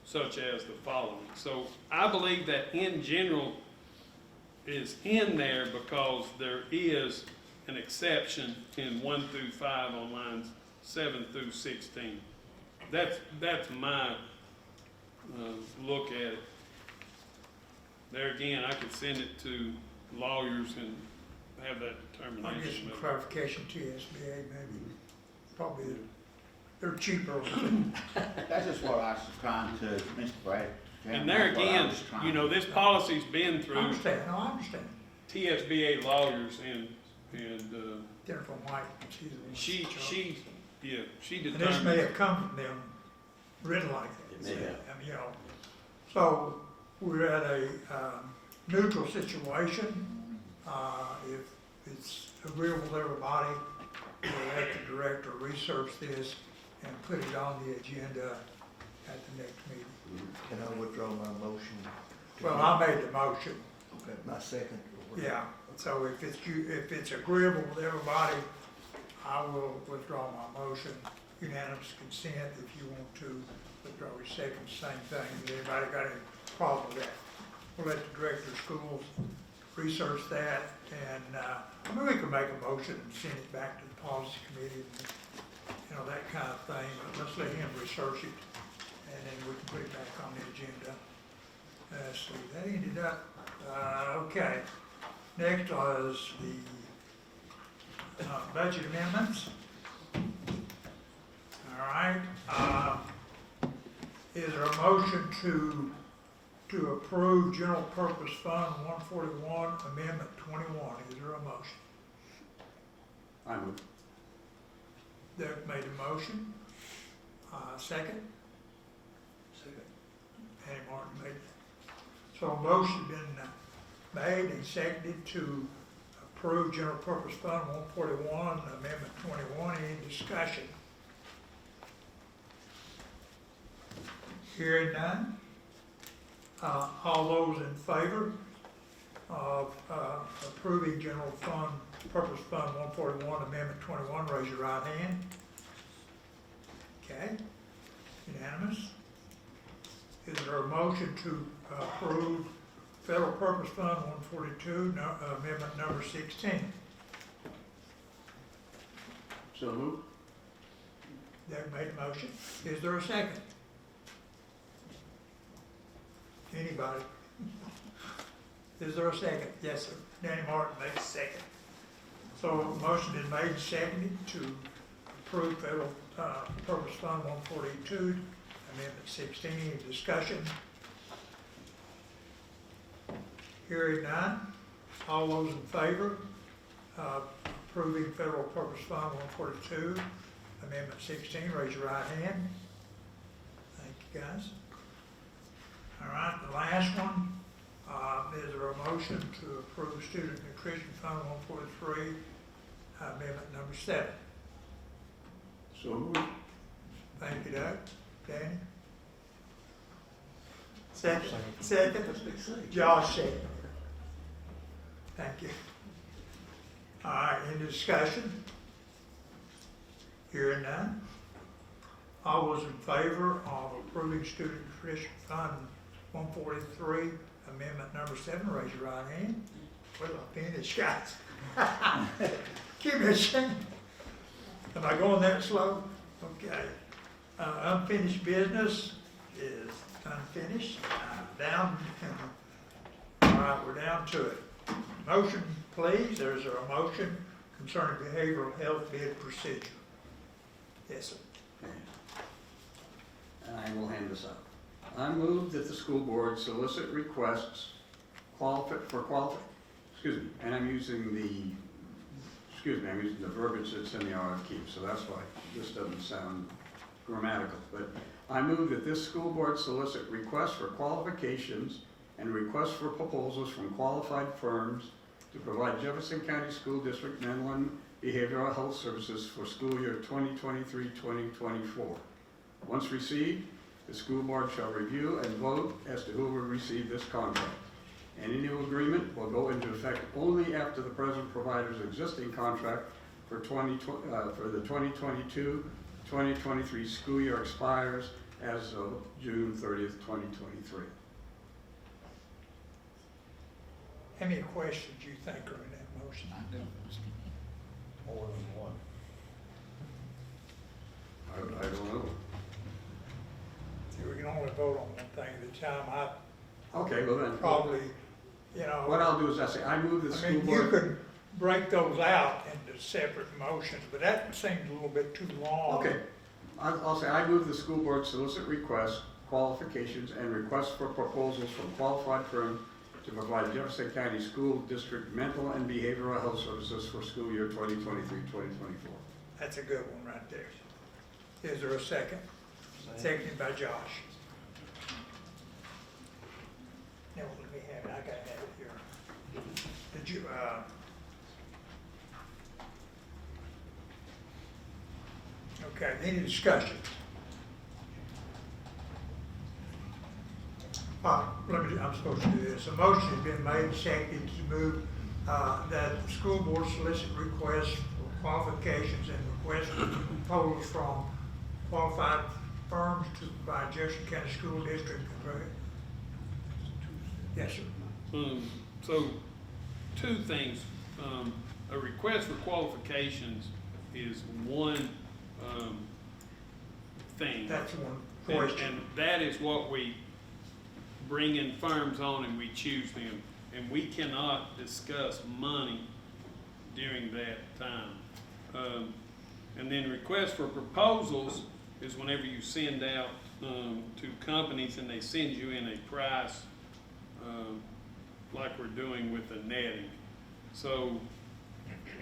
such as the following. So I believe that in general is in there because there is an exception in 1 through 5 on lines 7 through 16. That's my look at it. There again, I could send it to lawyers and have that I'll get determination. some clarification to SBA maybe. Probably they're cheaper. That's just what I was trying to, Mr. Brad. And there that's what I again, was trying you know, to- this policy's been I through understand, no, I understand. TSBA lawyers and Jennifer White, she's the one. she And this may determined. have come from them, written like that. It may have. I mean, you know, so we're at a neutral situation. If it's agreeable to everybody, we'll let the director research this and put it on the agenda at the next meeting. Can I withdraw my motion? Well, I made the motion, Okay, my second. yeah, so if it's agreeable with everybody, I will withdraw my motion, unanimous consent, if you want to withdraw your second, same thing, has anybody got any problem with that? We'll let the director of schools research that, and, I mean, we can make a motion and send it back to the policy committee, and, you know, that kind of thing, but let's let him research it, and then we can put it back on the agenda. So that ended up, okay. Next was the budget amendments. All right. Is there a motion to approve General Purpose Fund 141, Amendment 21? Is there a motion? I move. Derek made a motion. Second? Second. Andy Martin made it. So a motion been made and seconded to approve General Purpose Fund 141, Amendment 21. Any discussion? Hearing none. All those in favor of approving General Fund, Purpose Fund 141, Amendment 21, raise your right hand. Okay, unanimous. Is there a motion to approve Federal Purpose Fund 142, Amendment number 16? So moved. Doug made a motion. Is there a second? Anybody? Is there a second? Yes, sir. Danny Martin makes a second. So a motion is made and seconded to approve Federal Purpose Fund 142, Amendment 16. Any discussion? Hearing none. All those in favor of approving Federal Purpose Fund 142, Amendment 16, raise your right hand. Thank you, guys. All right, the last one, is there a motion to approve Student Nutrition Fund 143, Amendment number 7? So moved. Thank you, Doug. Danny? Second? Second? Josh second. Thank you. All right, any discussion? Hearing none. All those in favor of approving Student Nutrition Fund 143, Amendment number 7, raise your right hand. Well, I finished, guys. Give me a chance. Am I going that slow? Okay. Unfinished business is unfinished. Down. All right, we're down to it. Motion, please. There's a motion concerning behavioral health bid procedure. Yes, sir. Okay. I will hand this out. I move that the school board solicit requests and I'm using the verbiage that's in the RFQ, so that's why this doesn't sound grammatical. But I move that this school board solicit requests for qualifications and requests for proposals from qualified firms to provide Jefferson County School District mental and behavioral health services for school year 2023-2024. Once received, the school board shall review and vote as to who will receive this contract. Any new agreement will go into effect only after the present provider's existing contract for the 2022-2023 school year expires as of June 30th, 2023. How many questions do you think are in that motion? More than one. I don't know. See, we can only vote on one thing at a time. Okay, well then. Probably, you know. What I'll do is I move the I school mean, you board. could break those out into separate motions, but that seems a little bit too long. Okay, I'll say I move the school board solicit requests, qualifications, and requests for proposals from qualified firms to provide Jefferson County School District mental and behavioral health services for school year 2023-2024. That's a good one right there. Is there a second? Seconded by Josh. Now, let me have it. I gotta have it here. Did you, okay, any discussion? I'm supposed to do this. A motion has been made, seconded to move, that the school board solicit requests for qualifications and requests for proposals from qualified firms to provide Jefferson County School District. Yes, sir. So, two things. A request for qualifications is one thing. That's one And question. that is what we bring in firms on and we choose them. And we cannot discuss money during that time. And then request for proposals is whenever you send out to companies and they send you in a price like we're doing with the netting. So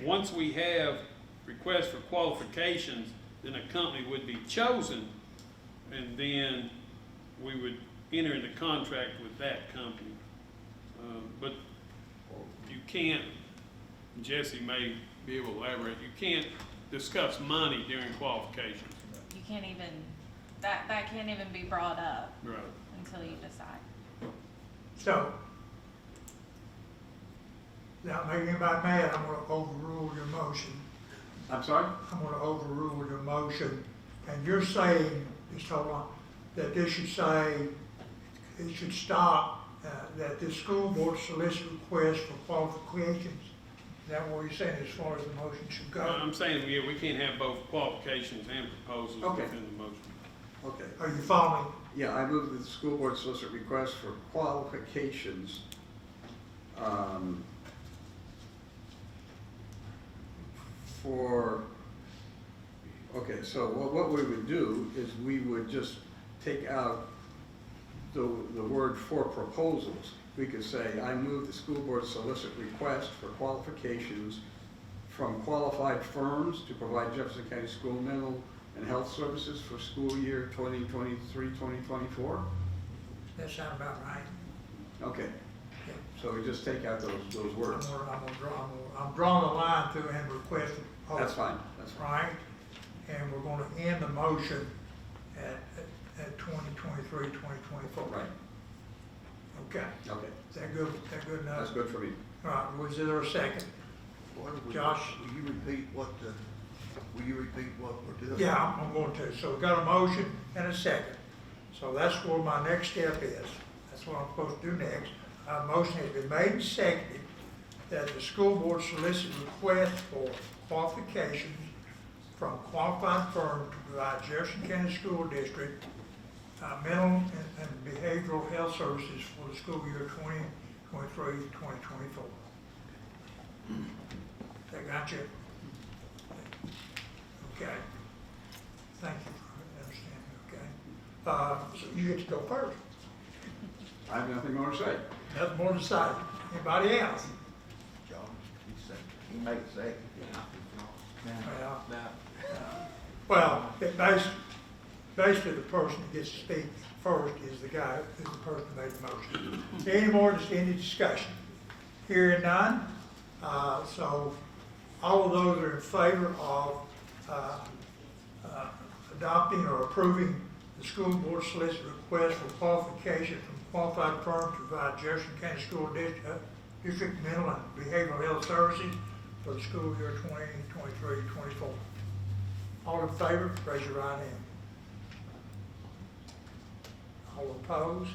once we have requests for qualifications, then a company would be chosen, and then we would enter into contract with that company. But you can't, Jesse may be able to elaborate, you can't discuss money during qualifications. You can't even, that can't even be brought up Right. until you decide. So, without making anybody mad, I'm gonna overrule your motion. I'm sorry? I'm gonna overrule your motion, and you're saying, just hold on, that this should say, it should stop, that this school board solicit requests for qualifications. Is that what you're saying as far as the motion should go? I'm saying, yeah, we can't have both qualifications and proposals Okay. within the motion. Okay. Are you following? Yeah, I move that the school board solicit requests for qualifications, okay, so what we would do is we would just take out the word for proposals. We could say, I move the school board solicit request for qualifications from qualified firms to provide Jefferson County School mental and health services for school year 2023-2024? That sound about right? Okay, Yeah. so we just take out those words. I'm drawing a line through and request. That's fine, that's fine. Right? And we're gonna end the motion at 2023, 2024. Right, Okay. okay, Is that good? Is that good enough? that's good for me. All right, was there a second? Josh? Will you repeat what we're doing? Yeah, I'm going to. So we got a motion and a second. So that's where my next step is. That's what I'm supposed to do next. A motion has been made and seconded that the school board solicit requests for qualifications from qualified firms to provide Jefferson County School District mental and behavioral health services for the school year 2023, 2024. That got you? Okay. Thank you for understanding, okay? So you get to go first. I have nothing more to say. Nothing more to say. Anybody else? John, he made a second. Well, basically the person that gets to speak first is the person who made the motion. Any discussion? Hearing none, so all of those are in favor of adopting or approving the school board solicit request for qualification from qualified firms to provide Jefferson County School District mental and behavioral health services for the school year 2023-24. All in favor, raise your right hand. All opposed?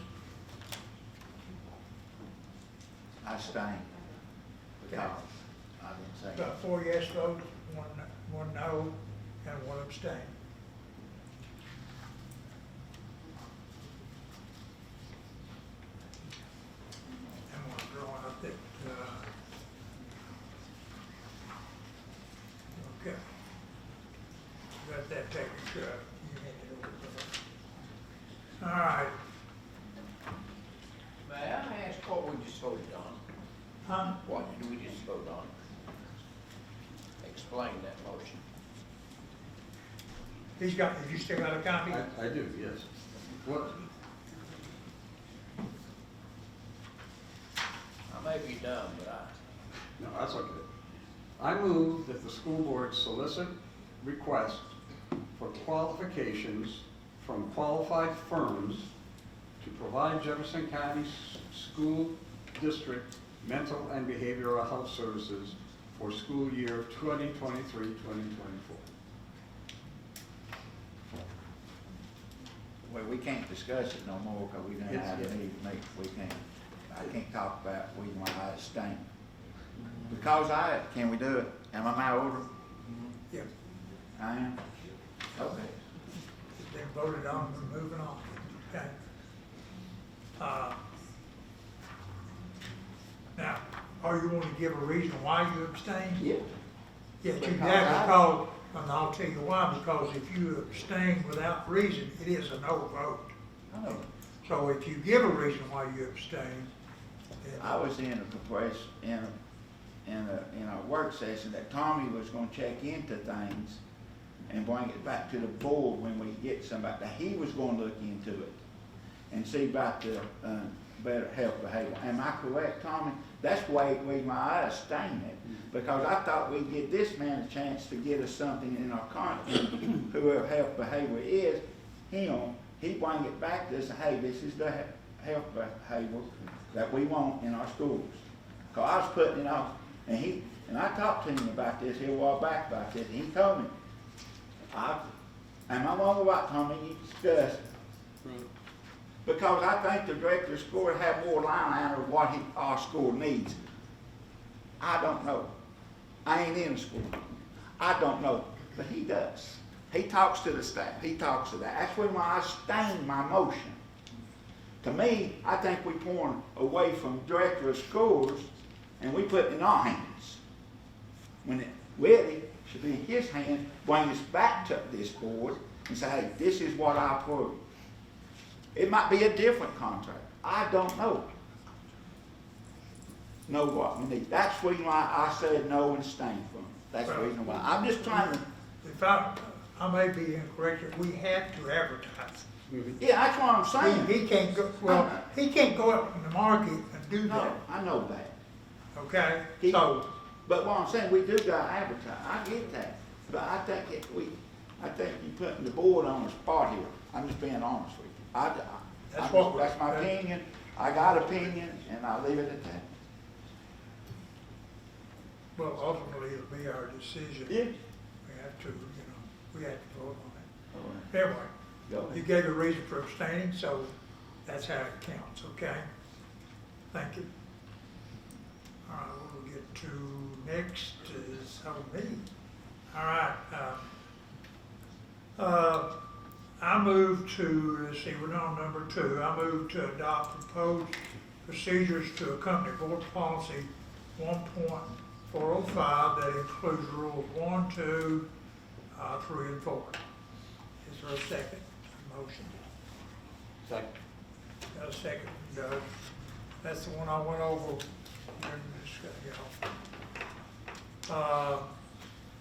I abstain, because I didn't say. Got 4 yes votes, one no, and 1 abstain. I'm gonna draw out that, okay. Got that taken care of. You hand it over to her. All right, May I ask what we just voted on? huh? What did we just vote on? Explain that motion. He's got, have you still got a copy? I do, yes. What, I may be dumb, but no, that's okay. I move that the school board solicit request for qualifications from qualified firms to provide Jefferson County School District mental and behavioral health services for school year 2023-2024. well, we can't discuss it no more because we don't have It's- any, I can't talk about the reason why I abstain. Because can we do it? Am I out of order? Yeah, I am? Okay. it's been voted on, we're moving on, okay? Now, are you want to give a reason why you abstained? Yeah. Yes, you Because have, I- because, and I'll tell you why, because if you abstain without reason, it is a no vote. I know. So if you give a reason why you abstain, then. I was in a place, in a work session that Tommy was gonna check into things and bring it back to the board when we get somebody, that he was gonna look into it and see about the, better health behavior. Am I correct, Tommy? That's the reason why I abstained it, because I thought we'd give this man a chance to get us something in our content, whoever health behavior is, he bring it back to us, hey, this is the health behavior that we want in our schools. Cause I was putting it off, and I talked to him about this here a while back about this, and he told me, and my mama what told me, you discuss it. Because I think the director of school would have more line out of what our school needs. I don't know. I ain't in the school. I don't know, but he does. He talks to the staff. He talks to that. That's when I stain my motion. To me, I think we pouring away from director of schools and we put it in our hands. When it really should be in his hands, bring us back to this board and say, hey, this is what I approve. It might be a different contract. I don't know. Know what we need. That's the reason why I said no and abstain from it. That's the reason why. I'm just trying to. If I may be incorrect, if we have to advertise. Yeah, that's what I'm saying. He can't go, well, he can't go out in the market and do No, that, I know that. okay? He- So, But what I'm saying, we do got to advertise. I get that. But I think I think you're putting the board on the spot here. I'm just being honest with you. That's my opinion. I got opinion, and I'll leave it at that. well, ultimately, it'll be our decision. Yeah. We have to, we have to vote on it. All right. Anyway, Go ahead. you gave a reason for abstaining, so that's how it counts, okay? Thank you. All right, we'll get to next is me. All right, I move to, let's see, we're on number 2. I move to adopt proposed procedures to accompany board policy 1.405 that includes rules 1, 2, 3, and 4. Is there a second motion? Second. Got a second, Doug? That's the one I went over during the discussion,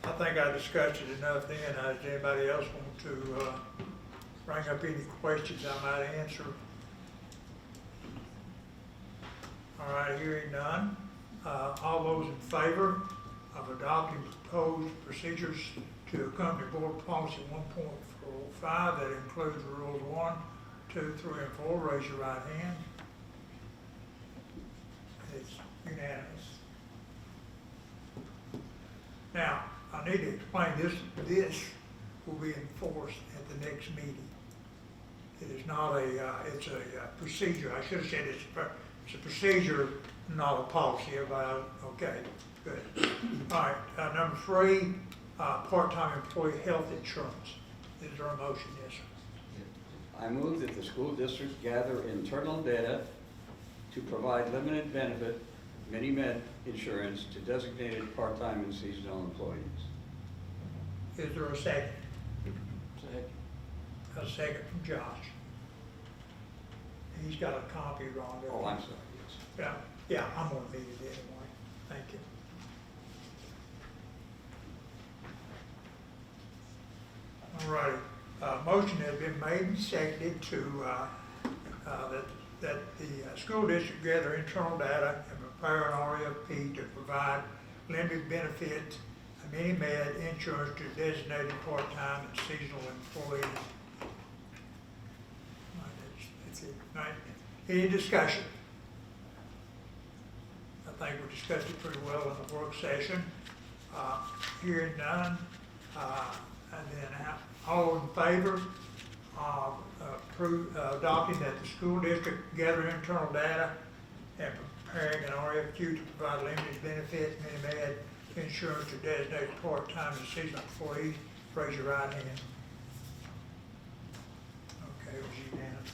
I think I discussed it enough then. Does anybody else want to bring up any questions I might answer? All right, hearing none. All those in favor of adopting proposed procedures to accompany board policy 1.405 that includes rules 1, 2, 3, and 4, raise your right hand. It's unanimous. Now, I need to explain this. This will be enforced at the next meeting. It is not it's a procedure. I should have said it's a procedure, not a policy. Everybody, okay, good. All right, number 3, part-time employee health insurance. Is there a motion? Yes, sir. I move that the school district gather internal data to provide limited benefit mini-med insurance to designated part-time and seasonal employees. Is there a second? Second. A second from Josh. He's got a copy, Rhonda. Oh, I'm sorry, yes. Yeah, I'm gonna read it anyway. Thank you. All righty, motion has been made and seconded to, that the school district gather internal data and prepare an RFP to provide limited benefit, mini-med insurance to designated part-time and seasonal employees. That's it. Right. Any discussion? I think we discussed it pretty well in the work session. Hearing none, and then all in favor of adopting that the school district gather internal data and preparing an RFQ to provide limited benefit, mini-med insurance to designated part-time and seasonal employees, raise your right hand. Okay, it was unanimous.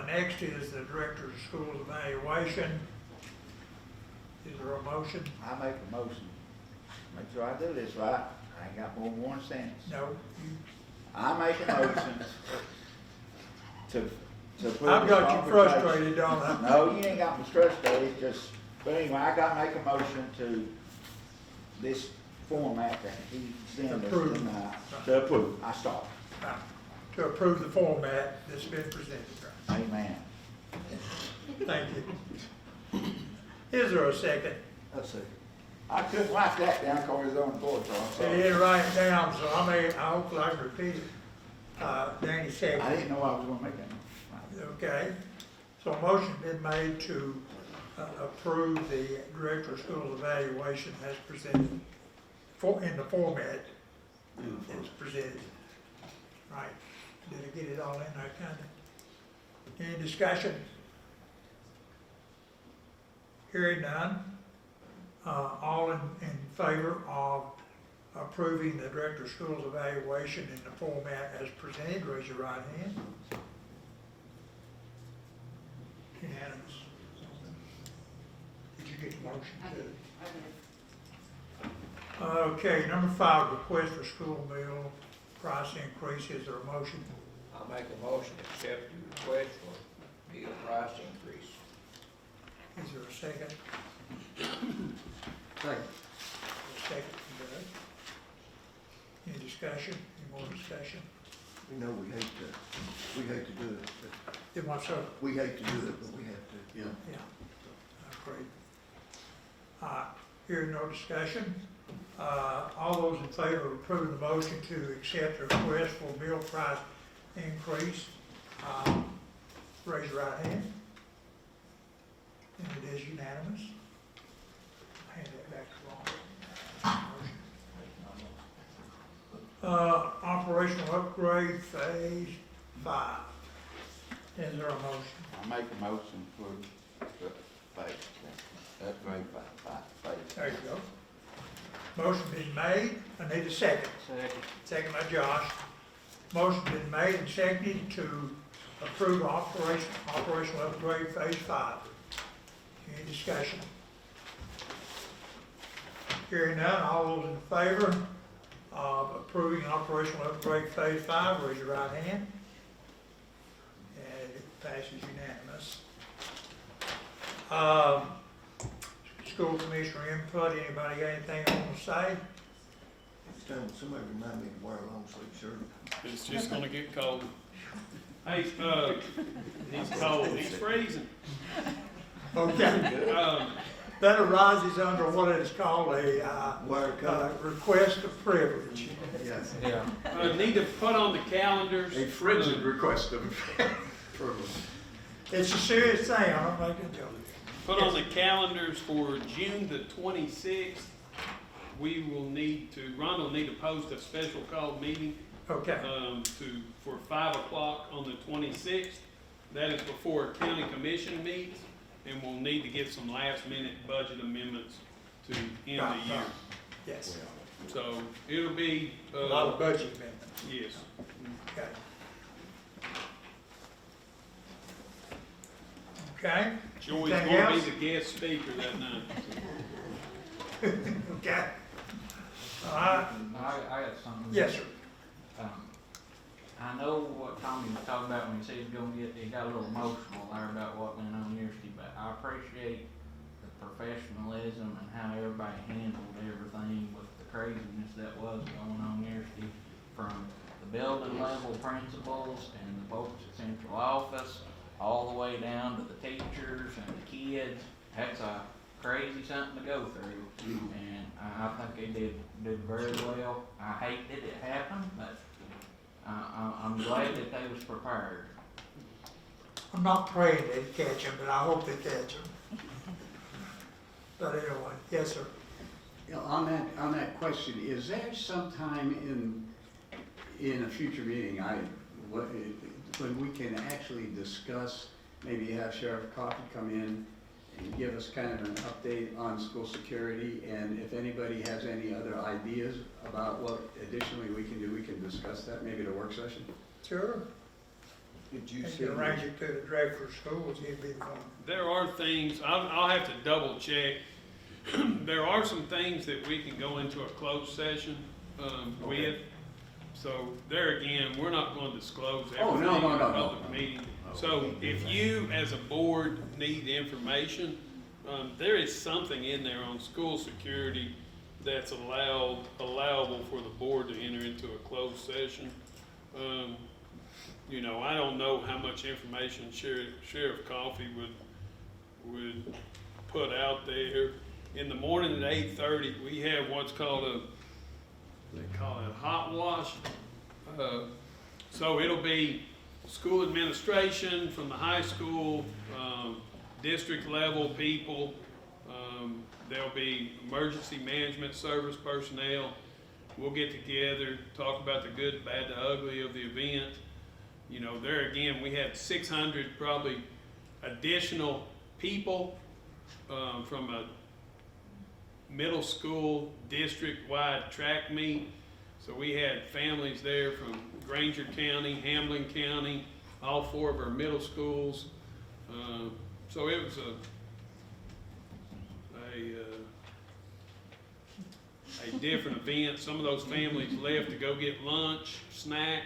Next is the director of schools evaluation. Is there a motion? I make a motion. Make sure I do this right. I ain't got more than one sentence. No. I make a motion to approve I've the got you compensation. frustrated, don't I? No, you ain't got me frustrated, but anyway, I gotta make a motion to this format that he sent us Approve. tonight. To approve. I stop. To approve the format that's been presented. Amen. Thank you. Is there a second? That's it. I couldn't write that down because it was on the board, so I'm He sorry. didn't write it down, so I hopefully I can repeat it. Danny I second. didn't know I was gonna make that. Okay, so a motion been made to approve the Director of Schools evaluation as presented in the format it's presented. Right, did I get it all in there, kind of? Any discussion? Hearing none. All in favor of approving the Director of Schools evaluation in the format as presented, raise your right hand. Unanimous. Did you get the motion too? Okay, number 5, request for school meal price increase. Is there a motion? I'll make a motion to accept the request for meal price increase. Is there a second? Second. Second, Doug. Any discussion? Any more discussion? We know we hate to do it, but Did my sir? we hate to do it, but we have to. Yeah. Yeah, I agree. Hearing no discussion, all those in favor of approving the motion to accept the request for meal price increase, raise your right hand. And it is unanimous. Hand that back to Ron. Operational upgrade phase 5. Is there a motion? I make a motion for upgrade phase. There you go. Motion been made, I need a second. Second. Second by Josh. Motion been made and seconded to approve operational upgrade phase 5. Any discussion? Hearing none, all those in favor of approving operational upgrade phase 5, raise your right hand. And it passes unanimous. School commissioner input, anybody got anything they want to say? It's time somebody remind me to wear a long sleeve shirt. It's just gonna get cold. Hey, he's cold, he's freezing. Okay. That arises under what is called a Wire cut. request of privilege. Yes. Yeah. Need to put on the calendars. A frigid request of privilege. It's a serious thing, I don't make a joke. Put on the calendars for June the 26th. We will need to, Rhonda will need to post a special call meeting Okay, for 5 o'clock on the 26th. That is before a county commission meets, and we'll need to get some last minute budget amendments to end the year. yes, So it'll be, a lot of budget amendments, yes. okay. Okay, Joy's Anything gonna be else? the guest speaker that night. okay. All right, I got something. yes, sir. I know what Tommy was talking about when he said he got a little emotional there about what went on yesterday, but I appreciate the professionalism and how everybody handled everything with the craziness that was going on yesterday, from the building level principals and the folks at central office, all the way down to the teachers and the kids. That's a crazy something to go through, and I think they did very well. I hate that it happened, but I'm glad that they was prepared. I'm not praying they'd catch him, but I hope they catch him. But anyway, yes, sir. You know, on that question, is there some time in a future meeting, when we can actually discuss, maybe have Sheriff Coffey come in and give us kind of an update on school security, and if anybody has any other ideas about what additionally we can do, we can discuss that, maybe at a work session? Sure. Did you You see? can arrange it to the director of schools, he'd be the one. There are things, I'll have to double check. There are some things that we can go into a closed session, with. So there again, we're not going to disclose Oh, everything no, in no, a no, public no. meeting. So if you, as a board, need information, there is something in there on school security that's allowable for the board to enter into a closed session. You know, I don't know how much information Sheriff Coffey would put out there. In the morning at 8:30, we have what's called they call it a hot wash. So it'll be school administration from the high school, district level people. There'll be emergency management service personnel. We'll get together, talk about the good, the bad, the ugly of the event. You know, there again, we had 600 probably additional people from a middle school district-wide track meet. So we had families there from Granger County, Hamlin County, all 4 of our middle schools. So it was a different event. Some of those families left to go get lunch, snack.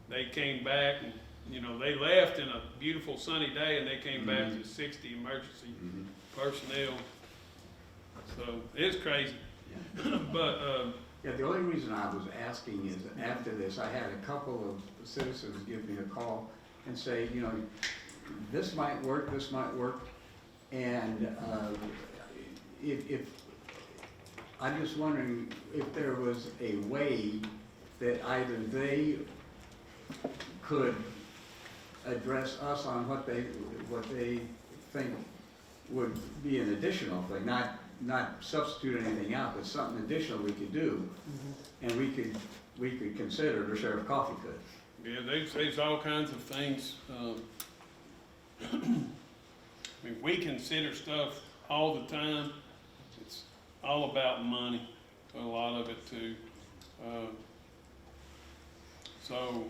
They came back and, you know, they left in a beautiful sunny day and they came back to 60 emergency personnel. So it's crazy. But, Yeah, the only reason I was asking is after this, I had a couple of citizens give me a call and say, you know, this might work, and if I'm just wondering if there was a way that either they could address us on what they think would be an additional thing, not substitute anything out, but something additional we could do, and we could consider, the Sheriff Coffee could. yeah, there's all kinds of things. I mean, we consider stuff all the time. It's all about money, a lot of it too. So,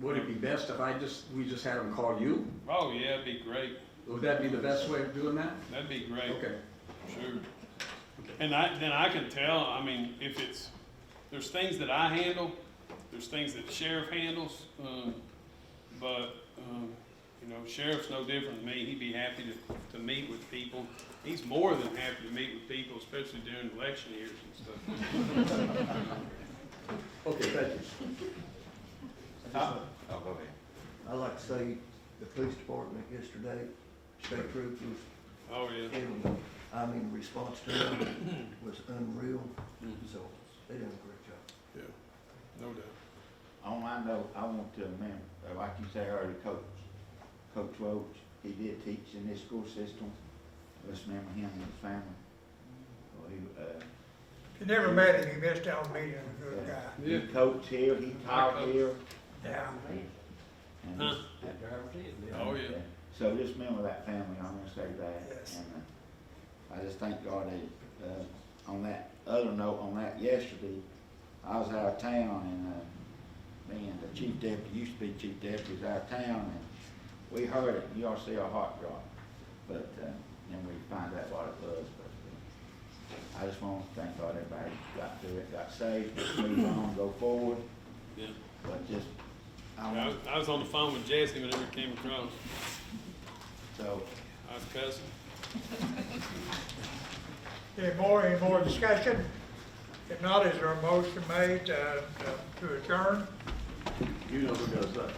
Would it be best if we just had them call you? oh yeah, it'd be great. Would that be the best way of doing that? That'd be great. Okay. Sure. And then I can tell, I mean, if there's things that I handle, there's things that the sheriff handles, but, you know, sheriff's no different than me. He'd be happy to meet with people. He's more than happy to meet with people, especially during election years and stuff. Okay, thank you. Oh, go ahead. I'd like to say the police department yesterday, state troopers, Oh, yeah. the response to them was unreal. So they did a great job. Yeah, no doubt. On my note, I want to remember, like you say earlier, Coach Roach, he did teach in this school system. Let's remember him and his family. Well, You never met him, you missed out on meeting a good guy. he coached here, he taught here. Yeah. And Huh. That driver's ed, Oh, yeah. So just remember that family, I'm gonna say that. Yes. And I just thank God that, on that other note, on that yesterday, I was out of town and, me and the chief deputy, used to be chief deputy, was out of town and we heard it, you ought to see our heart drop. But, then we find out what it was, but I just want to thank God everybody got through it, got saved, move on, go forward. Yeah. But just, I was on the phone with Jesse whenever it came across. so, I was cussing. Any more discussion? If not, is there a motion made to adjourn? You know who does that.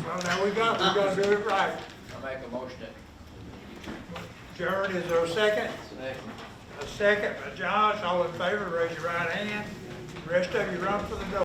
Well, now we gotta do it right. I make a motion that Adjourn, is there a second? A second by Josh, all in favor, raise your right hand. The rest of you run for the door.